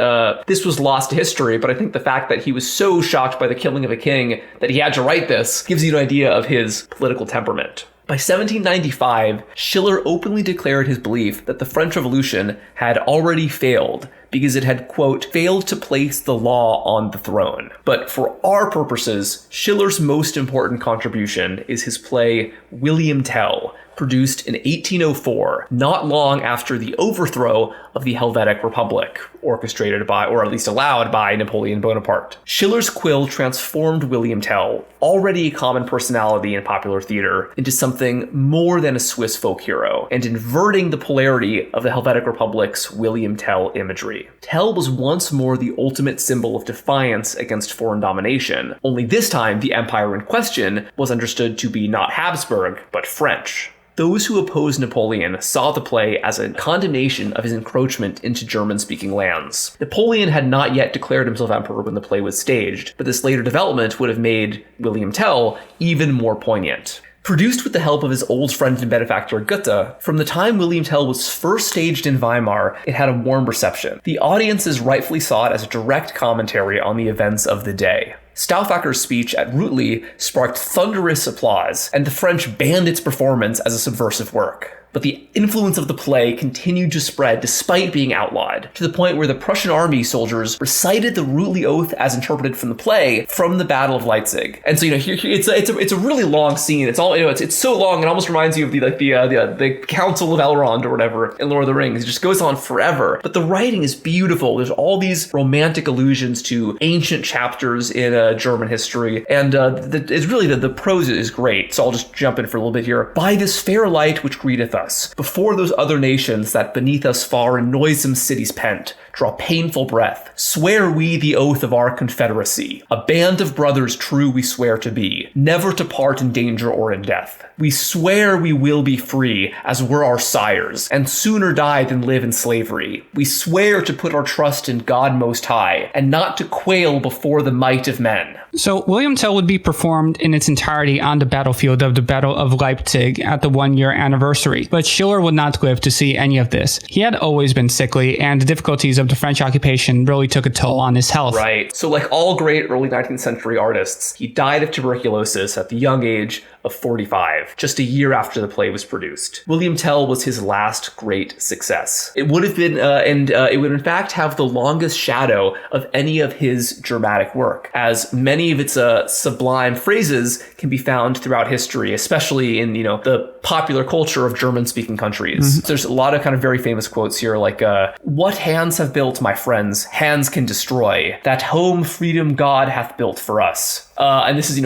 this was lost to history, but I think the fact that he was so shocked by the killing of a king that he had to write this gives you an idea of his political temperament. By 1795, Schiller openly declared his belief that the French Revolution had already failed because it had, quote, failed to place the law on the throne. But for our purposes, Schiller's most important contribution is his play William Tell, produced in 1804, not long after the overthrow of the Helvetic Republic, orchestrated by, or at least allowed by, Napoleon Bonaparte. Schiller's quill transformed William Tell, already a common personality in popular theater, into something more than a Swiss folk hero, and inverting the polarity of the Helvetic Republic's William Tell imagery. Tell was once more the ultimate symbol of defiance against foreign domination, only this time the empire in question was understood to be not Habsburg, but French. Those who opposed Napoleon saw the play as a condemnation of his encroachment into German-speaking lands. Napoleon had not yet declared himself emperor when the play was staged, but this later development would have made William Tell even more poignant. Produced with the help of his old friend and benefactor Goethe, from the time William Tell was first staged in Weimar, it had a warm reception. The audiences rightfully saw it as a direct commentary on the events of the day. Stauffacher's speech at Rütli sparked thunderous applause, and the French banned its performance as a subversive work. But the influence of the play continued to spread despite being outlawed, to the point where the Prussian army soldiers recited the Rutli Oath as interpreted from the play from the Battle of Leipzig. And so, here it's a really long scene. It's all, it's so long, it almost reminds you of the Council of Elrond or whatever in Lord of the Rings. It just goes on forever. But the writing is beautiful. There's all these romantic allusions to ancient chapters in German history, and it's really the prose is great. So I'll just jump in for a little bit here. By this fair light which greeteth us, before those other nations that beneath us far in noisome cities pent, draw painful breath, swear we the oath of our confederacy. A band of brothers true we swear to be, never to part in danger or in death. We swear we will be free, as were our sires, and sooner die than live in slavery. We swear to put our trust in God Most High, and not to quail before the might of men. So William Tell would be performed in its entirety on the battlefield of the Battle of Leipzig at the 1-year anniversary, but Schiller would not live to see any of this. He had always been sickly, and the difficulties of the French occupation really took a toll on his health. Right. So like all great early 19th century artists, he died of tuberculosis at the young age of 45, just a year after the play was produced. William Tell was his last great success. It would have been, it would in fact have the longest shadow of any of his dramatic work, as many of its sublime phrases can be found throughout history, especially in, the popular culture of German-speaking countries. Mm-hmm. So there's a lot of kind of very famous quotes here, like, what hands have built, my friends, hands can destroy. That home freedom God hath built for us. And this is,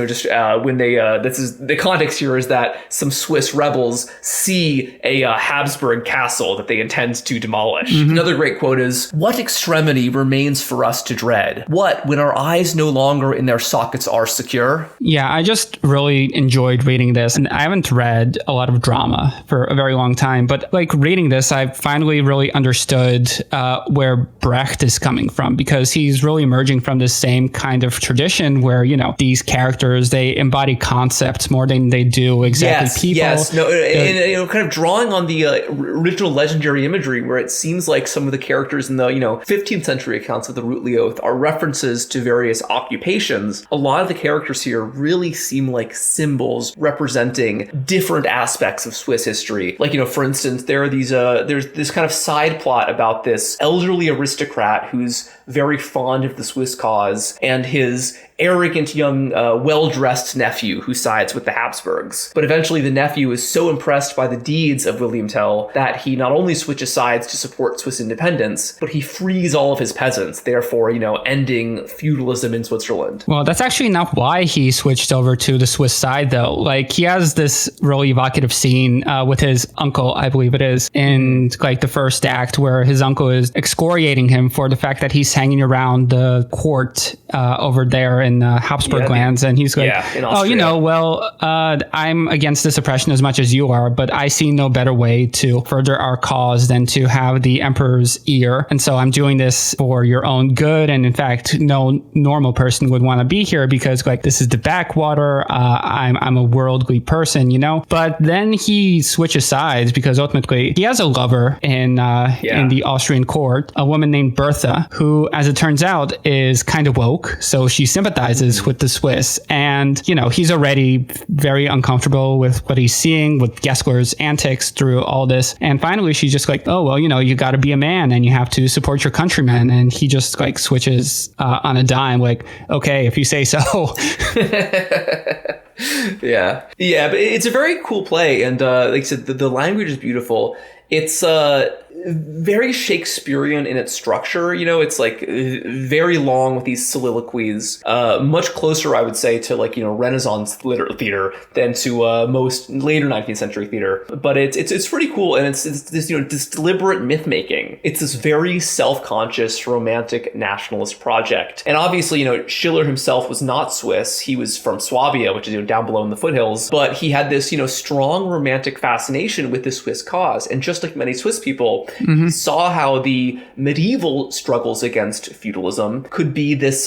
when they, this is the context here is that some Swiss rebels see a Habsburg castle that they intend to demolish. Mm-hmm. Another great quote is, what extremity remains for us to dread? What, when our eyes no longer in their sockets are secure? Yeah, I just really enjoyed reading this, and I haven't read a lot of drama for a very long time, but like reading this, I finally really understood where Brecht is coming from, because he's really emerging from this same kind of tradition where, these characters, they embody concepts more than they do exactly people. Yes, no, and kind of drawing on the original legendary imagery, where it seems like some of the characters in the 15th century accounts of the Rutli Oath are references to various occupations. A lot of the characters here really seem like symbols representing different aspects of Swiss history. Like, for instance, there are these there's this kind of side plot about this elderly aristocrat who's very fond of the Swiss cause, and his arrogant young well-dressed nephew who sides with the Habsburgs. But eventually the nephew is so impressed by the deeds of William Tell that he not only switches sides to support Swiss independence, but he frees all of his peasants, therefore, ending feudalism in Switzerland. Well, that's actually not why he switched over to the Swiss side, though. Like, he has this really evocative scene with his uncle, I believe it is, in like the first act, where his uncle is excoriating him for the fact that he's hanging around the court over there in Habsburg lands, and he's like, I'm against this oppression as much as you are, but I see no better way to further our cause than to have the emperor's ear, and so I'm doing this for your own good. And in fact, no normal person would want to be here, because like, this is the backwater. I'm a worldly person, but then he switches sides, because ultimately he has a lover in the Austrian court, a woman named Bertha, who, as it turns out, is kind of woke, so she sympathizes with the Swiss, and he's already very uncomfortable with what he's seeing, with Gessler's antics through all this, and finally she's just like, oh well, you got to be a man and you have to support your countrymen, and he just like switches on a dime, like, okay, if you say so. Yeah, but it's a very cool play, and like I said, the language is beautiful. It's very Shakespearean in its structure. It's like very long with these soliloquies, much closer, I would say, to like, Renaissance theater than to most later 19th century theater. But it's pretty cool. And it's this, this deliberate myth making. It's this very self-conscious romantic nationalist project. And obviously, Schiller himself was not Swiss. He was from Swabia, which is, down below in the foothills. But he had this, strong romantic fascination with the Swiss cause. And just like many Swiss people, mm-hmm. saw how the medieval struggles against feudalism could be this,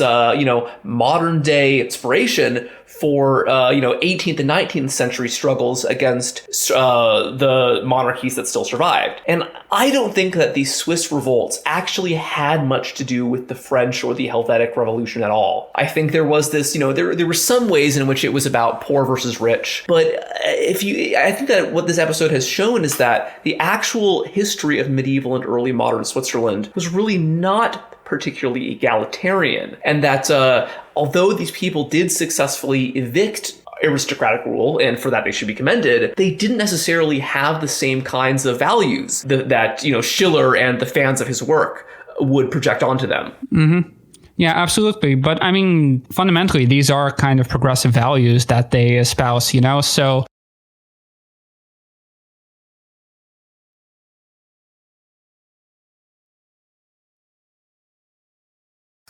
modern day inspiration for 18th and 19th century struggles against the monarchies that still survived. And I don't think that these Swiss revolts actually had much to do with the French or the Helvetic Revolution at all. I think there was this, there were some ways in which it was about poor versus rich. But I think that what this episode has shown is that the actual history of medieval and early modern Switzerland was really not particularly egalitarian, and that although these people did successfully evict aristocratic rule, and for that they should be commended, they didn't necessarily have the same kinds of values that Schiller and the fans of his work would project onto them. Mm-hmm. Yeah, absolutely. But I mean, fundamentally, these are kind of progressive values that they espouse, so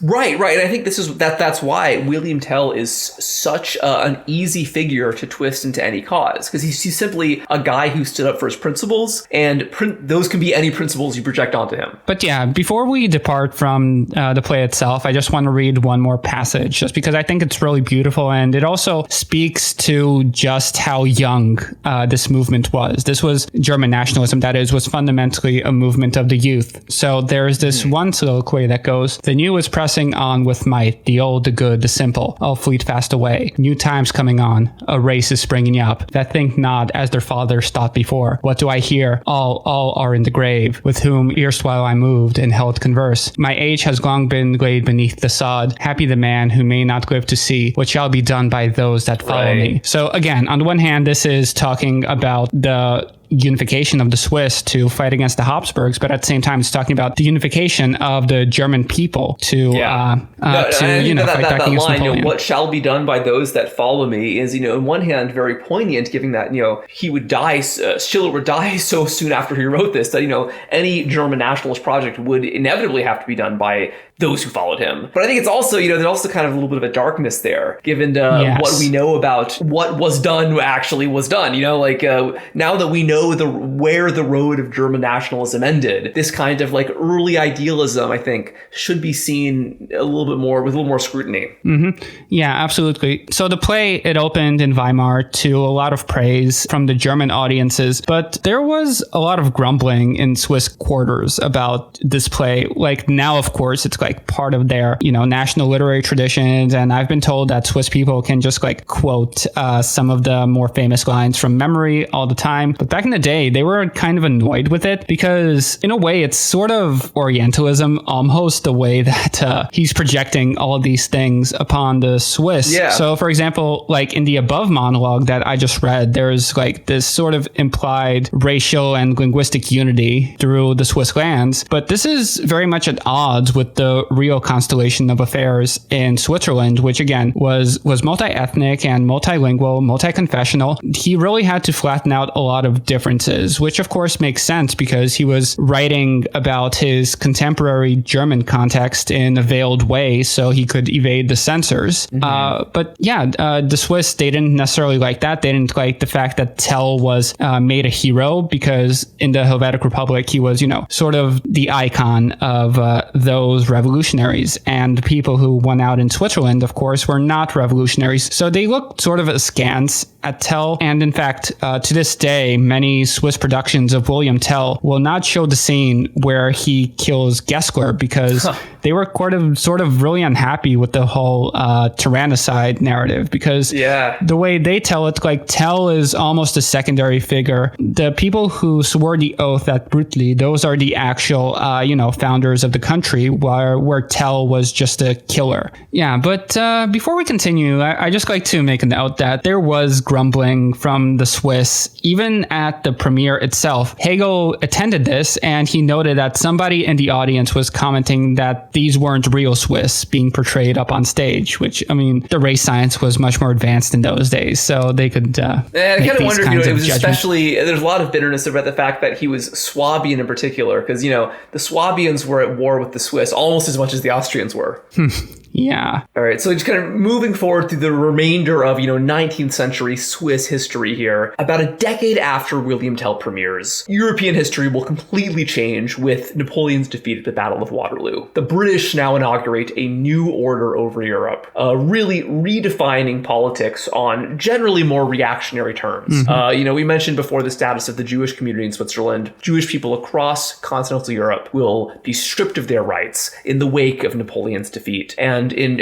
Right. And I think that's why William Tell is such an easy figure to twist into any cause, because he's simply a guy who stood up for his principles, and those can be any principles you project onto him. But yeah, before we depart from the play itself, I just want to read one more passage, just because I think it's really beautiful, and it also speaks to just how young this movement was. This was German nationalism, that is, was fundamentally a movement of the youth. So there's this one soliloquy that goes, "The new is pressing on with might, the old, the good, the simple, all fleet fast away. New times coming on, a race is springing up, that think not as their fathers thought before. What do I hear? All are in the grave, with whom erstwhile I moved and held converse. My age has long been laid beneath the sod. Happy the man who may not live to see what shall be done by those that follow me." So again, on the one hand, this is talking about the unification of the Swiss to fight against the Habsburgs, but at the same time, it's talking about the unification of the German people to fight back against Napoleon. What shall be done by those that follow me is, on one hand, very poignant, given that, he would die, Schiller would die so soon after he wrote this, that, any German nationalist project would inevitably have to be done by those who followed him. But I think it's also, there's also kind of a little bit of a darkness there, given what we know about what was done actually was done. Now that we know where the road of German nationalism ended, this kind of early idealism, I think, should be seen a little bit more with a little more scrutiny. Mm-hmm. Yeah, absolutely. So the play, it opened in Weimar to a lot of praise from the German audiences, but there was a lot of grumbling in Swiss quarters about this play. Now, of course, it's part of their, national literary traditions. And I've been told that Swiss people can just quote some of the more famous lines from memory all the time. But back in the day, they were kind of annoyed with it because in a way, it's sort of Orientalism, almost the way that he's projecting all of these things upon the Swiss. Yeah. So for example, in the above monologue that I just read, there's this sort of implied racial and linguistic unity through the Swiss lands. But this is very much at odds with the real constellation of affairs in Switzerland, which again was multi-ethnic and multilingual, multi-confessional. He really had to flatten out a lot of differences, which of course makes sense because he was writing about his contemporary German context in a veiled way so he could evade the censors. Mm-hmm. But yeah, the Swiss, they didn't necessarily like that. They didn't like the fact that Tell was made a hero, because in the Helvetic Republic, he was, sort of the icon of those revolutionaries. And the people who won out in Switzerland, of course, were not revolutionaries. So they looked sort of askance at Tell. And in fact, to this day, many Swiss productions of William Tell will not show the scene where he kills Gessler, because they were sort of really unhappy with the whole tyrannicide narrative, because the way they tell it, Tell is almost a secondary figure. The people who swore the oath at Brutli, those are the actual, founders of the country, where Tell was just a killer. Yeah, but before we continue, I just like to make a note that there was grumbling from the Swiss, even at the premiere itself. Hegel attended this, and he noted that somebody in the audience was commenting that these weren't real Swiss being portrayed up on stage, which, the race science was much more advanced in those days, so they could I kind of wondered, it was especially, there's a lot of bitterness about the fact that he was Swabian in particular, because, the Swabians were at war with the Swiss almost as much as the Austrians were. Yeah. All right, so just kind of moving forward through the remainder of, 19th century Swiss history here, about a decade after William Tell premieres, European history will completely change with Napoleon's defeat at the Battle of Waterloo. The British now inaugurate a new order over Europe, really redefining politics on generally more reactionary terms. We mentioned before the status of the Jewish community in Switzerland. Jewish people across continental Europe will be stripped of their rights in the wake of Napoleon's defeat. And in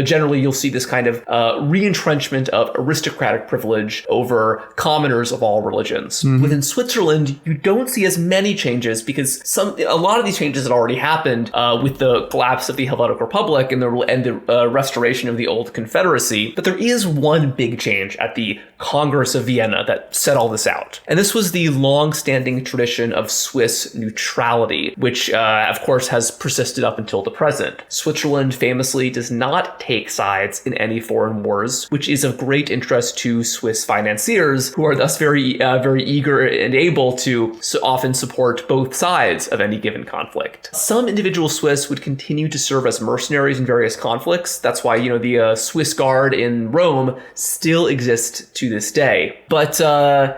generally, you'll see this kind of re-entrenchment of aristocratic privilege over commoners of all religions. Within Switzerland, you don't see as many changes because a lot of these changes had already happened with the collapse of the Helvetic Republic and the restoration of the old Confederacy. But there is one big change at the Congress of Vienna that set all this out. And this was the long-standing tradition of Swiss neutrality, which, of course, has persisted up until the present. Switzerland famously does not take sides in any foreign wars, which is of great interest to Swiss financiers, who are thus very eager and able to often support both sides of any given conflict. Some individual Swiss would continue to serve as mercenaries in various conflicts. That's why, the Swiss Guard in Rome still exist to this day. But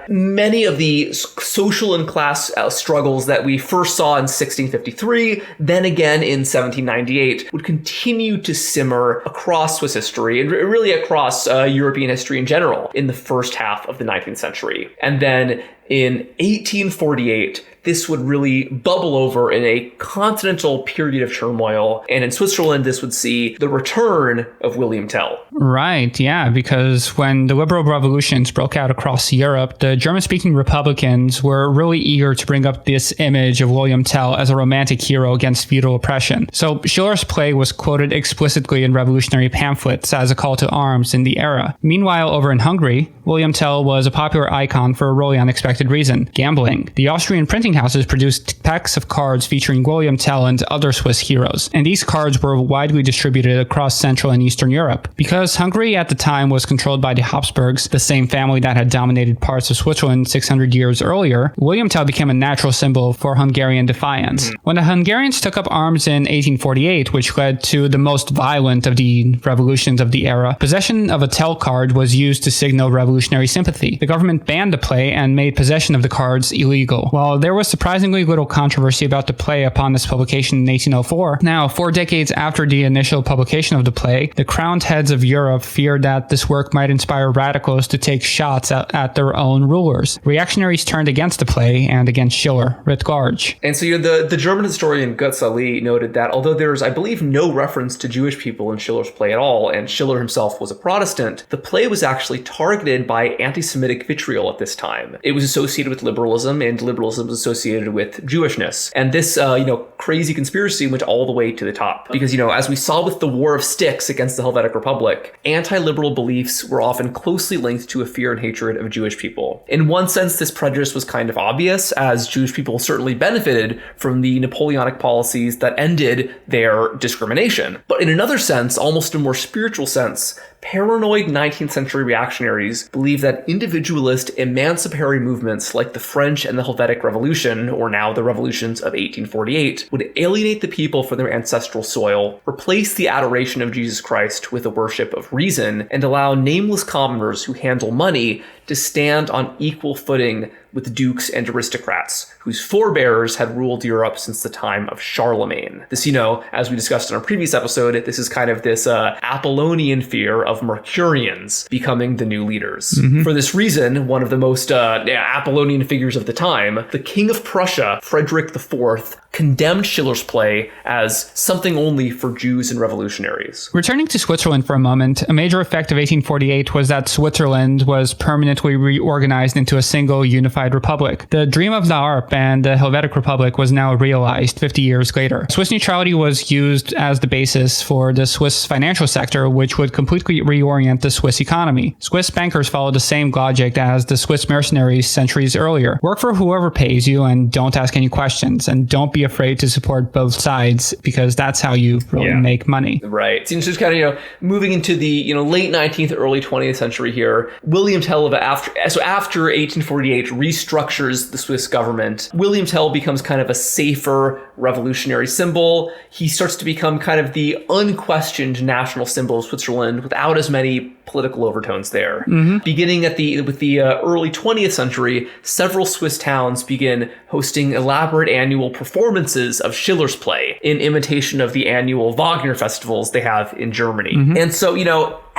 many of the social and class struggles that we first saw in 1653, then again in 1798, would continue to simmer across Swiss history and really across European history in general in the first half of the 19th century. And then in 1848, this would really bubble over in a continental period of turmoil. And in Switzerland, this would see the return of William Tell. Right, yeah, because when the liberal revolutions broke out across Europe, the German-speaking Republicans were really eager to bring up this image of William Tell as a romantic hero against feudal oppression. So Schiller's play was quoted explicitly in revolutionary pamphlets as a call to arms in the era. Meanwhile, over in Hungary, William Tell was a popular icon for a really unexpected reason: gambling. The Austrian printing houses produced packs of cards featuring William Tell and other Swiss heroes, and these cards were widely distributed across Central and Eastern Europe. Because Hungary at the time was controlled by the Habsburgs, the same family that had dominated parts of Switzerland 600 years earlier, William Tell became a natural symbol for Hungarian defiance. When the Hungarians took up arms in 1848, which led to the most violent of the revolutions of the era, possession of a Tell card was used to signal revolutionary sympathy. The government banned the play and made possession of the cards illegal. While there was surprisingly little controversy about the play upon its publication in 1804, now 4 decades after the initial publication of the play, the crowned heads of Europe feared that this work might inspire radicals to take shots at their own rulers. Reactionaries turned against the play and against Schiller writ large. And so the German historian Götz Ali noted that although there's, I believe, no reference to Jewish people in Schiller's play at all, and Schiller himself was a Protestant, the play was actually targeted by anti-Semitic vitriol at this time. It was associated with liberalism, and liberalism was associated with Jewishness. And this, crazy conspiracy went all the way to the top. Because, as we saw with the War of Sticks against the Helvetic Republic, anti-liberal beliefs were often closely linked to a fear and hatred of Jewish people. In one sense, this prejudice was kind of obvious, as Jewish people certainly benefited from the Napoleonic policies that ended their discrimination. But in another sense, almost a more spiritual sense, paranoid 19th century reactionaries believed that individualist emancipatory movements like the French and the Helvetic Revolution, or now the revolutions of 1848, would alienate the people from their ancestral soil, replace the adoration of Jesus Christ with a worship of reason, and allow nameless commoners who handle money to stand on equal footing with dukes and aristocrats, whose forebears had ruled Europe since the time of Charlemagne. This, as we discussed in our previous episode, this is kind of this Apollonian fear of Mercurians becoming the new leaders. For this reason, one of the most Apollonian figures of the time, the King of Prussia, Friedrich IV, condemned Schiller's play as something only for Jews and revolutionaries. Returning to Switzerland for a moment, a major effect of 1848 was that Switzerland was permanently reorganized into a single unified republic. The dream of La Harpe and the Helvetic Republic was now realized 50 years later. Swiss neutrality was used as the basis for the Swiss financial sector, which would completely reorient the Swiss economy. Swiss bankers followed the same logic as the Swiss mercenaries centuries earlier. Work for whoever pays you and don't ask any questions, and don't be afraid to support both sides, because that's how you really make money. Right. So just kind of, moving into the, late 19th, early 20th century here, William Tell after 1848 restructures the Swiss government. William Tell becomes kind of a safer revolutionary symbol. He starts to become kind of the unquestioned national symbol of Switzerland without as many political overtones there. Beginning with the early 20th century, several Swiss towns begin hosting elaborate annual performances of Schiller's play in imitation of the annual Wagner festivals they have in Germany. And so,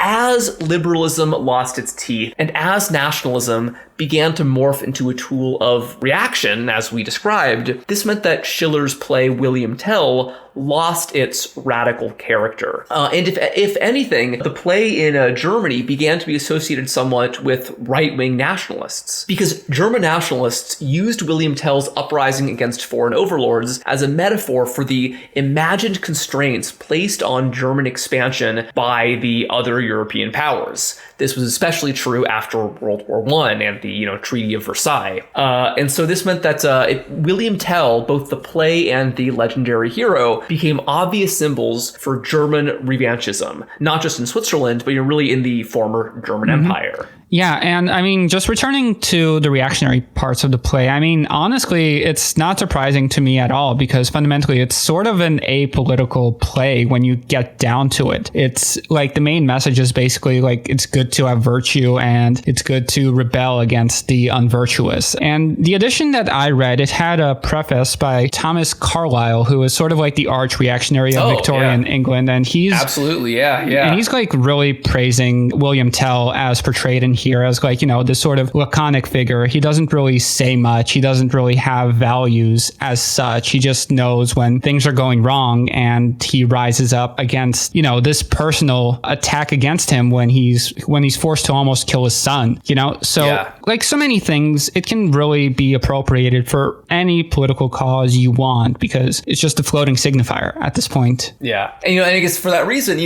as liberalism lost its teeth and as nationalism began to morph into a tool of reaction, as we described, this meant that Schiller's play William Tell lost its radical character. And if anything, the play in Germany began to be associated somewhat with right-wing nationalists, because German nationalists used William Tell's uprising against foreign overlords as a metaphor for the imagined constraints placed on German expansion by the other European powers. This was especially true after World War I and the Treaty of Versailles. And so this meant that William Tell, both the play and the legendary hero, became obvious symbols for German revanchism, not just in Switzerland, but really in the former German Empire. Yeah, and I mean, just returning to the reactionary parts of the play, I mean, honestly, it's not surprising to me at all, because fundamentally it's sort of an apolitical play when you get down to it. It's like the main message is basically like it's good to have virtue and it's good to rebel against the unvirtuous. And the edition that I read, it had a preface by Thomas Carlyle, who is sort of like the arch reactionary of Victorian England. And he's absolutely, and he's like really praising William Tell as portrayed in here as like, this sort of laconic figure. He doesn't really say much. He doesn't really have values as such. He just knows when things are going wrong, and he rises up against, this personal attack against him when he's forced to almost kill his son, So like so many things, it can really be appropriated for any political cause you want, because it's just a floating signifier at this point. Yeah. And, I guess for that reason,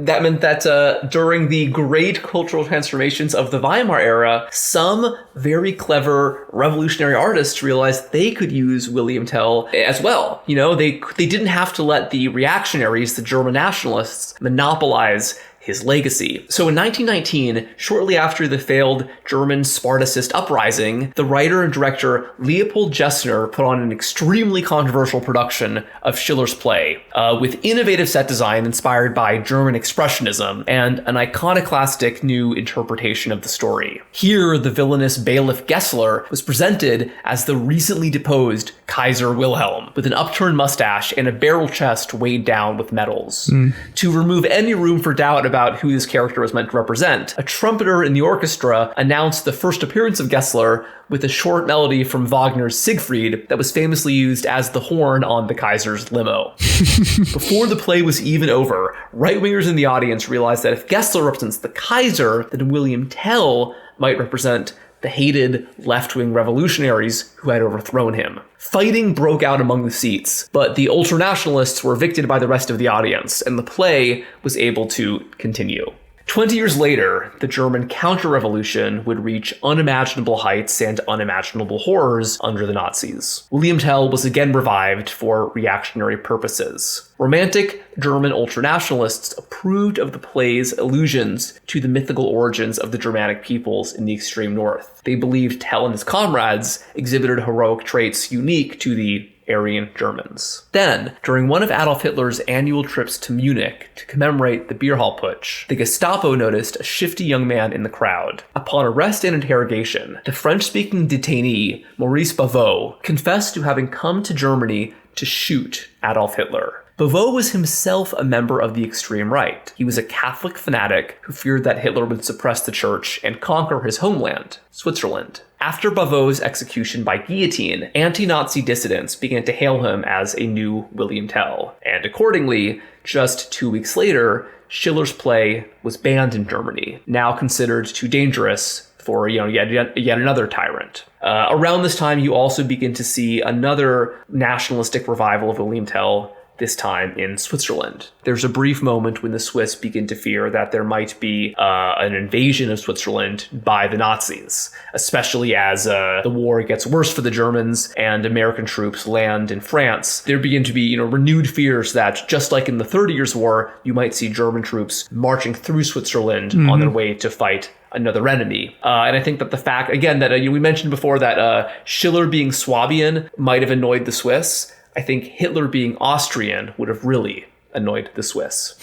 that meant that during the great cultural transformations of the Weimar era, some very clever revolutionary artists realized they could use William Tell as well. They didn't have to let the reactionaries, the German nationalists, monopolize his legacy. So in 1919, shortly after the failed German Spartacist uprising, the writer and director Leopold Gessner put on an extremely controversial production of Schiller's play, with innovative set design inspired by German Expressionism and an iconoclastic new interpretation of the story. Here, the villainous bailiff Gessler was presented as the recently deposed Kaiser Wilhelm, with an upturned mustache and a barrel chest weighed down with medals. To remove any room for doubt about who this character was meant to represent, a trumpeter in the orchestra announced the first appearance of Gessler with a short melody from Wagner's Siegfried that was famously used as the horn on the Kaiser's limo. Before the play was even over, right-wingers in the audience realized that if Gessler represents the Kaiser, then William Tell might represent the hated left-wing revolutionaries who had overthrown him. Fighting broke out among the seats, but the ultranationalists were evicted by the rest of the audience, and the play was able to continue. 20 years later, the German counter-revolution would reach unimaginable heights and unimaginable horrors under the Nazis. William Tell was again revived for reactionary purposes. Romantic German ultranationalists approved of the play's allusions to the mythical origins of the Germanic peoples in the extreme north. They believed Tell and his comrades exhibited heroic traits unique to the Aryan Germans. Then, during one of Adolf Hitler's annual trips to Munich to commemorate the beer hall putsch, the Gestapo noticed a shifty young man in the crowd. Upon arrest and interrogation, the French-speaking detainee, Maurice Bavaud, confessed to having come to Germany to shoot Adolf Hitler. Bavaud was himself a member of the extreme right. He was a Catholic fanatic who feared that Hitler would suppress the church and conquer his homeland, Switzerland. After Bavaud's execution by guillotine, anti-Nazi dissidents began to hail him as a new William Tell, and accordingly, just 2 weeks later, Schiller's play was banned in Germany, now considered too dangerous for yet another tyrant. Around this time, you also begin to see another nationalistic revival of William Tell, this time in Switzerland. There's a brief moment when the Swiss begin to fear that there might be an invasion of Switzerland by the Nazis, especially as the war gets worse for the Germans and American troops land in France. There begin to be renewed fears that, just like in the 30 Years' War, you might see German troops marching through Switzerland on their way to fight another enemy. And I think that the fact, again, that we mentioned before that Schiller being Swabian might have annoyed the Swiss. I think Hitler being Austrian would have really annoyed the Swiss.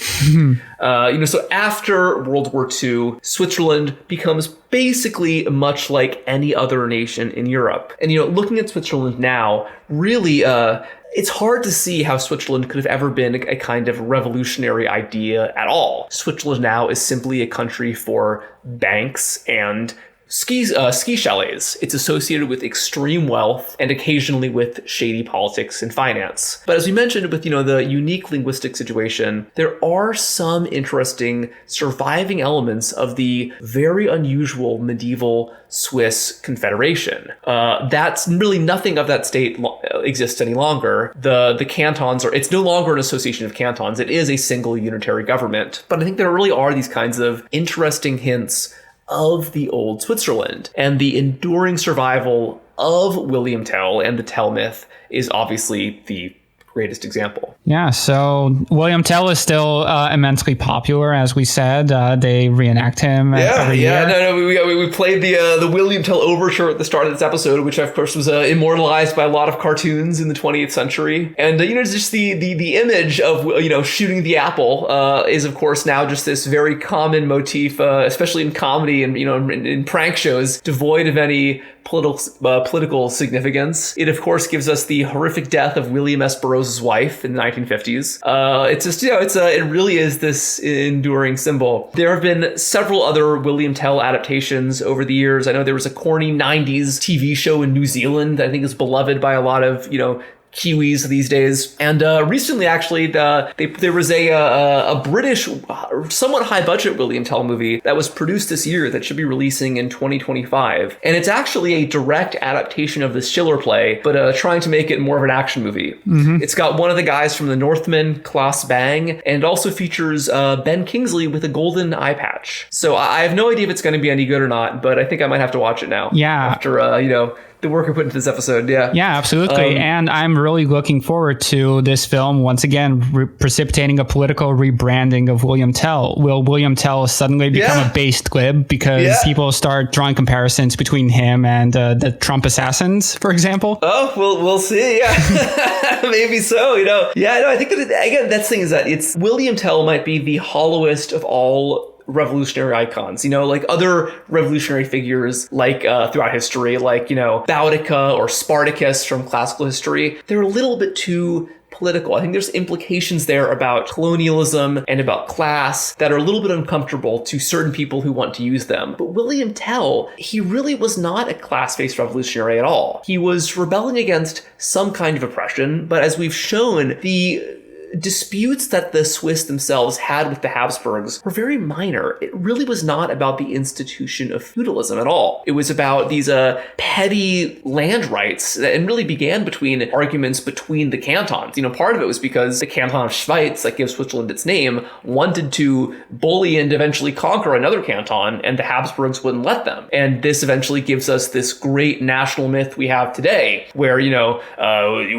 So after World War II, Switzerland becomes basically much like any other nation in Europe. And, looking at Switzerland now, really, it's hard to see how Switzerland could have ever been a kind of revolutionary idea at all. Switzerland now is simply a country for banks and ski chalets. It's associated with extreme wealth and occasionally with shady politics and finance. But as we mentioned with, the unique linguistic situation, there are some interesting surviving elements of the very unusual medieval Swiss Confederation. That's really nothing of that state exists any longer. The cantons it's no longer an association of cantons. It is a single unitary government. But I think there really are these kinds of interesting hints of the old Switzerland, and the enduring survival of William Tell and the Tell myth is obviously the greatest example. Yeah, so William Tell is still immensely popular, as we said. They reenact him every year. We played the William Tell overture at the start of this episode, which of course was immortalized by a lot of cartoons in the 20th century. And just the image of shooting the apple is of course now just this very common motif, especially in comedy and in prank shows, devoid of any political significance. It of course gives us the horrific death of William S. Burroughs' wife in the 1950s. It's just it really is this enduring symbol. There have been several other William Tell adaptations over the years. I know there was a corny 90s TV show in New Zealand that I think is beloved by a lot of Kiwis these days. And recently, actually, there was a British, somewhat high-budget William Tell movie that was produced this year that should be releasing in 2025. And it's actually a direct adaptation of this Schiller play, but trying to make it more of an action movie. Mm-hmm. It's got one of the guys from The Northman, Klaus Bang, and also features Ben Kingsley with a golden eye patch. So I have no idea if it's going to be any good or not, but I think I might have to watch it now. Yeah. After, the work I put into this episode. Yeah, absolutely. And I'm really looking forward to this film once again precipitating a political rebranding of William Tell. Will William Tell suddenly become a based glib because people start drawing comparisons between him and the Trump assassins, for example? Oh, we'll see. Yeah, maybe so. I think that again, that's the thing is that it's William Tell might be the hollowest of all revolutionary icons, like other revolutionary figures throughout history, Boudica or Spartacus from classical history. They're a little bit too political. I think there's implications there about colonialism and about class that are a little bit uncomfortable to certain people who want to use them. But William Tell, he really was not a class-based revolutionary at all. He was rebelling against some kind of oppression, but as we've shown, the disputes that the Swiss themselves had with the Habsburgs were very minor. It really was not about the institution of feudalism at all. It was about these petty land rights and really began between arguments between the cantons. Part of it was because the canton of Schweiz, that gives Switzerland its name, wanted to bully and eventually conquer another canton, and the Habsburgs wouldn't let them. And this eventually gives us this great national myth we have today, where,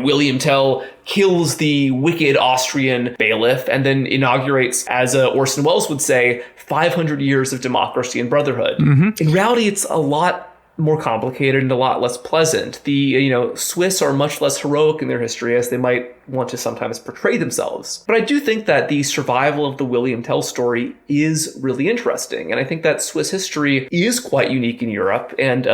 William Tell kills the wicked Austrian bailiff and then inaugurates, as Orson Welles would say, 500 years of democracy and brotherhood. Mm-hmm. In reality, it's a lot more complicated and a lot less pleasant. The Swiss are much less heroic in their history, as they might want to sometimes portray themselves. But I do think that the survival of the William Tell story is really interesting. And I think that Swiss history is quite unique in Europe and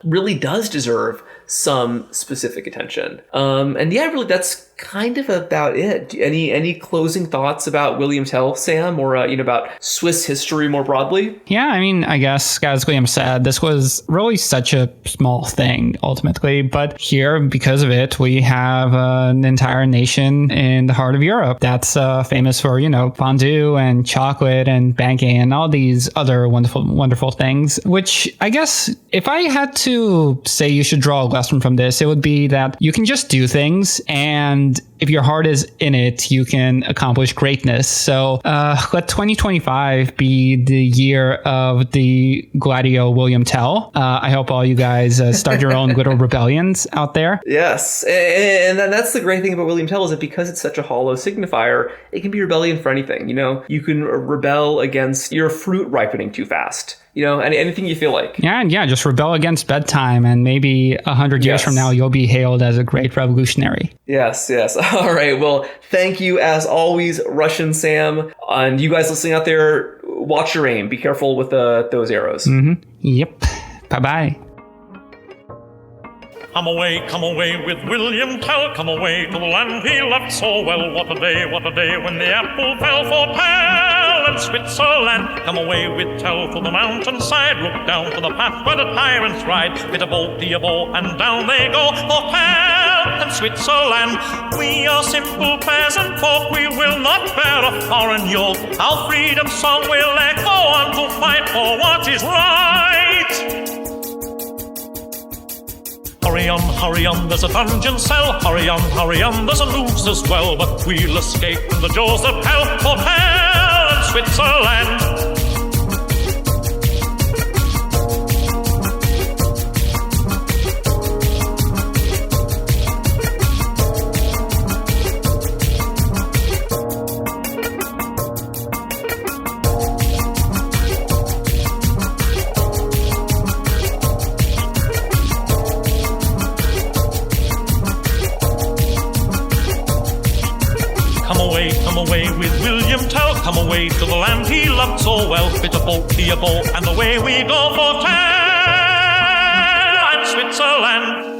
really does deserve some specific attention. Really, that's kind of about it. Any closing thoughts about William Tell, Sam, or about Swiss history more broadly? Yeah, I guess, as William said, this was really such a small thing ultimately, but here, because of it, we have an entire nation in the heart of Europe that's famous for, fondue and chocolate and banking and all these other wonderful things, which I guess if I had to say you should draw a lesson from this, it would be that you can just do things, and if your heart is in it, you can accomplish greatness. So let 2025 be the year of the Gladio William Tell. I hope all you guys start your own little rebellions out there. Yes, and that's the great thing about William William Tell is that because it's such a hollow signifier, it can be rebellion for anything. You can rebel against your fruit ripening too fast. Anything you feel like. Yeah, just rebel against bedtime, and maybe 100 years from now, you'll be hailed as a great revolutionary. Yes. All right. Well, thank you as always, Russian Sam. And you guys listening out there, watch your aim. Be careful with those arrows. Mm-hmm. Yep. Bye-bye. Come away with William Tell. Come away to the land he loved so well. What a day when the apple fell for Tell in Switzerland. Come away with Tell to the mountainside. Look down to the path where the tyrants ride. Bit a bolt, and down they go for Tell in Switzerland. We are simple peasant folk, we will not bear a foreign yoke. Our freedom song will echo on to fight for what is right. Hurry on, there's a dungeon cell. Hurry on, there's a noose as well. But we'll escape from the jaws of hell for Hell in Switzerland. Come away with William Tell. Come away to the land he loved so well. Bit a boat, and away we go for Tell in Switzerland.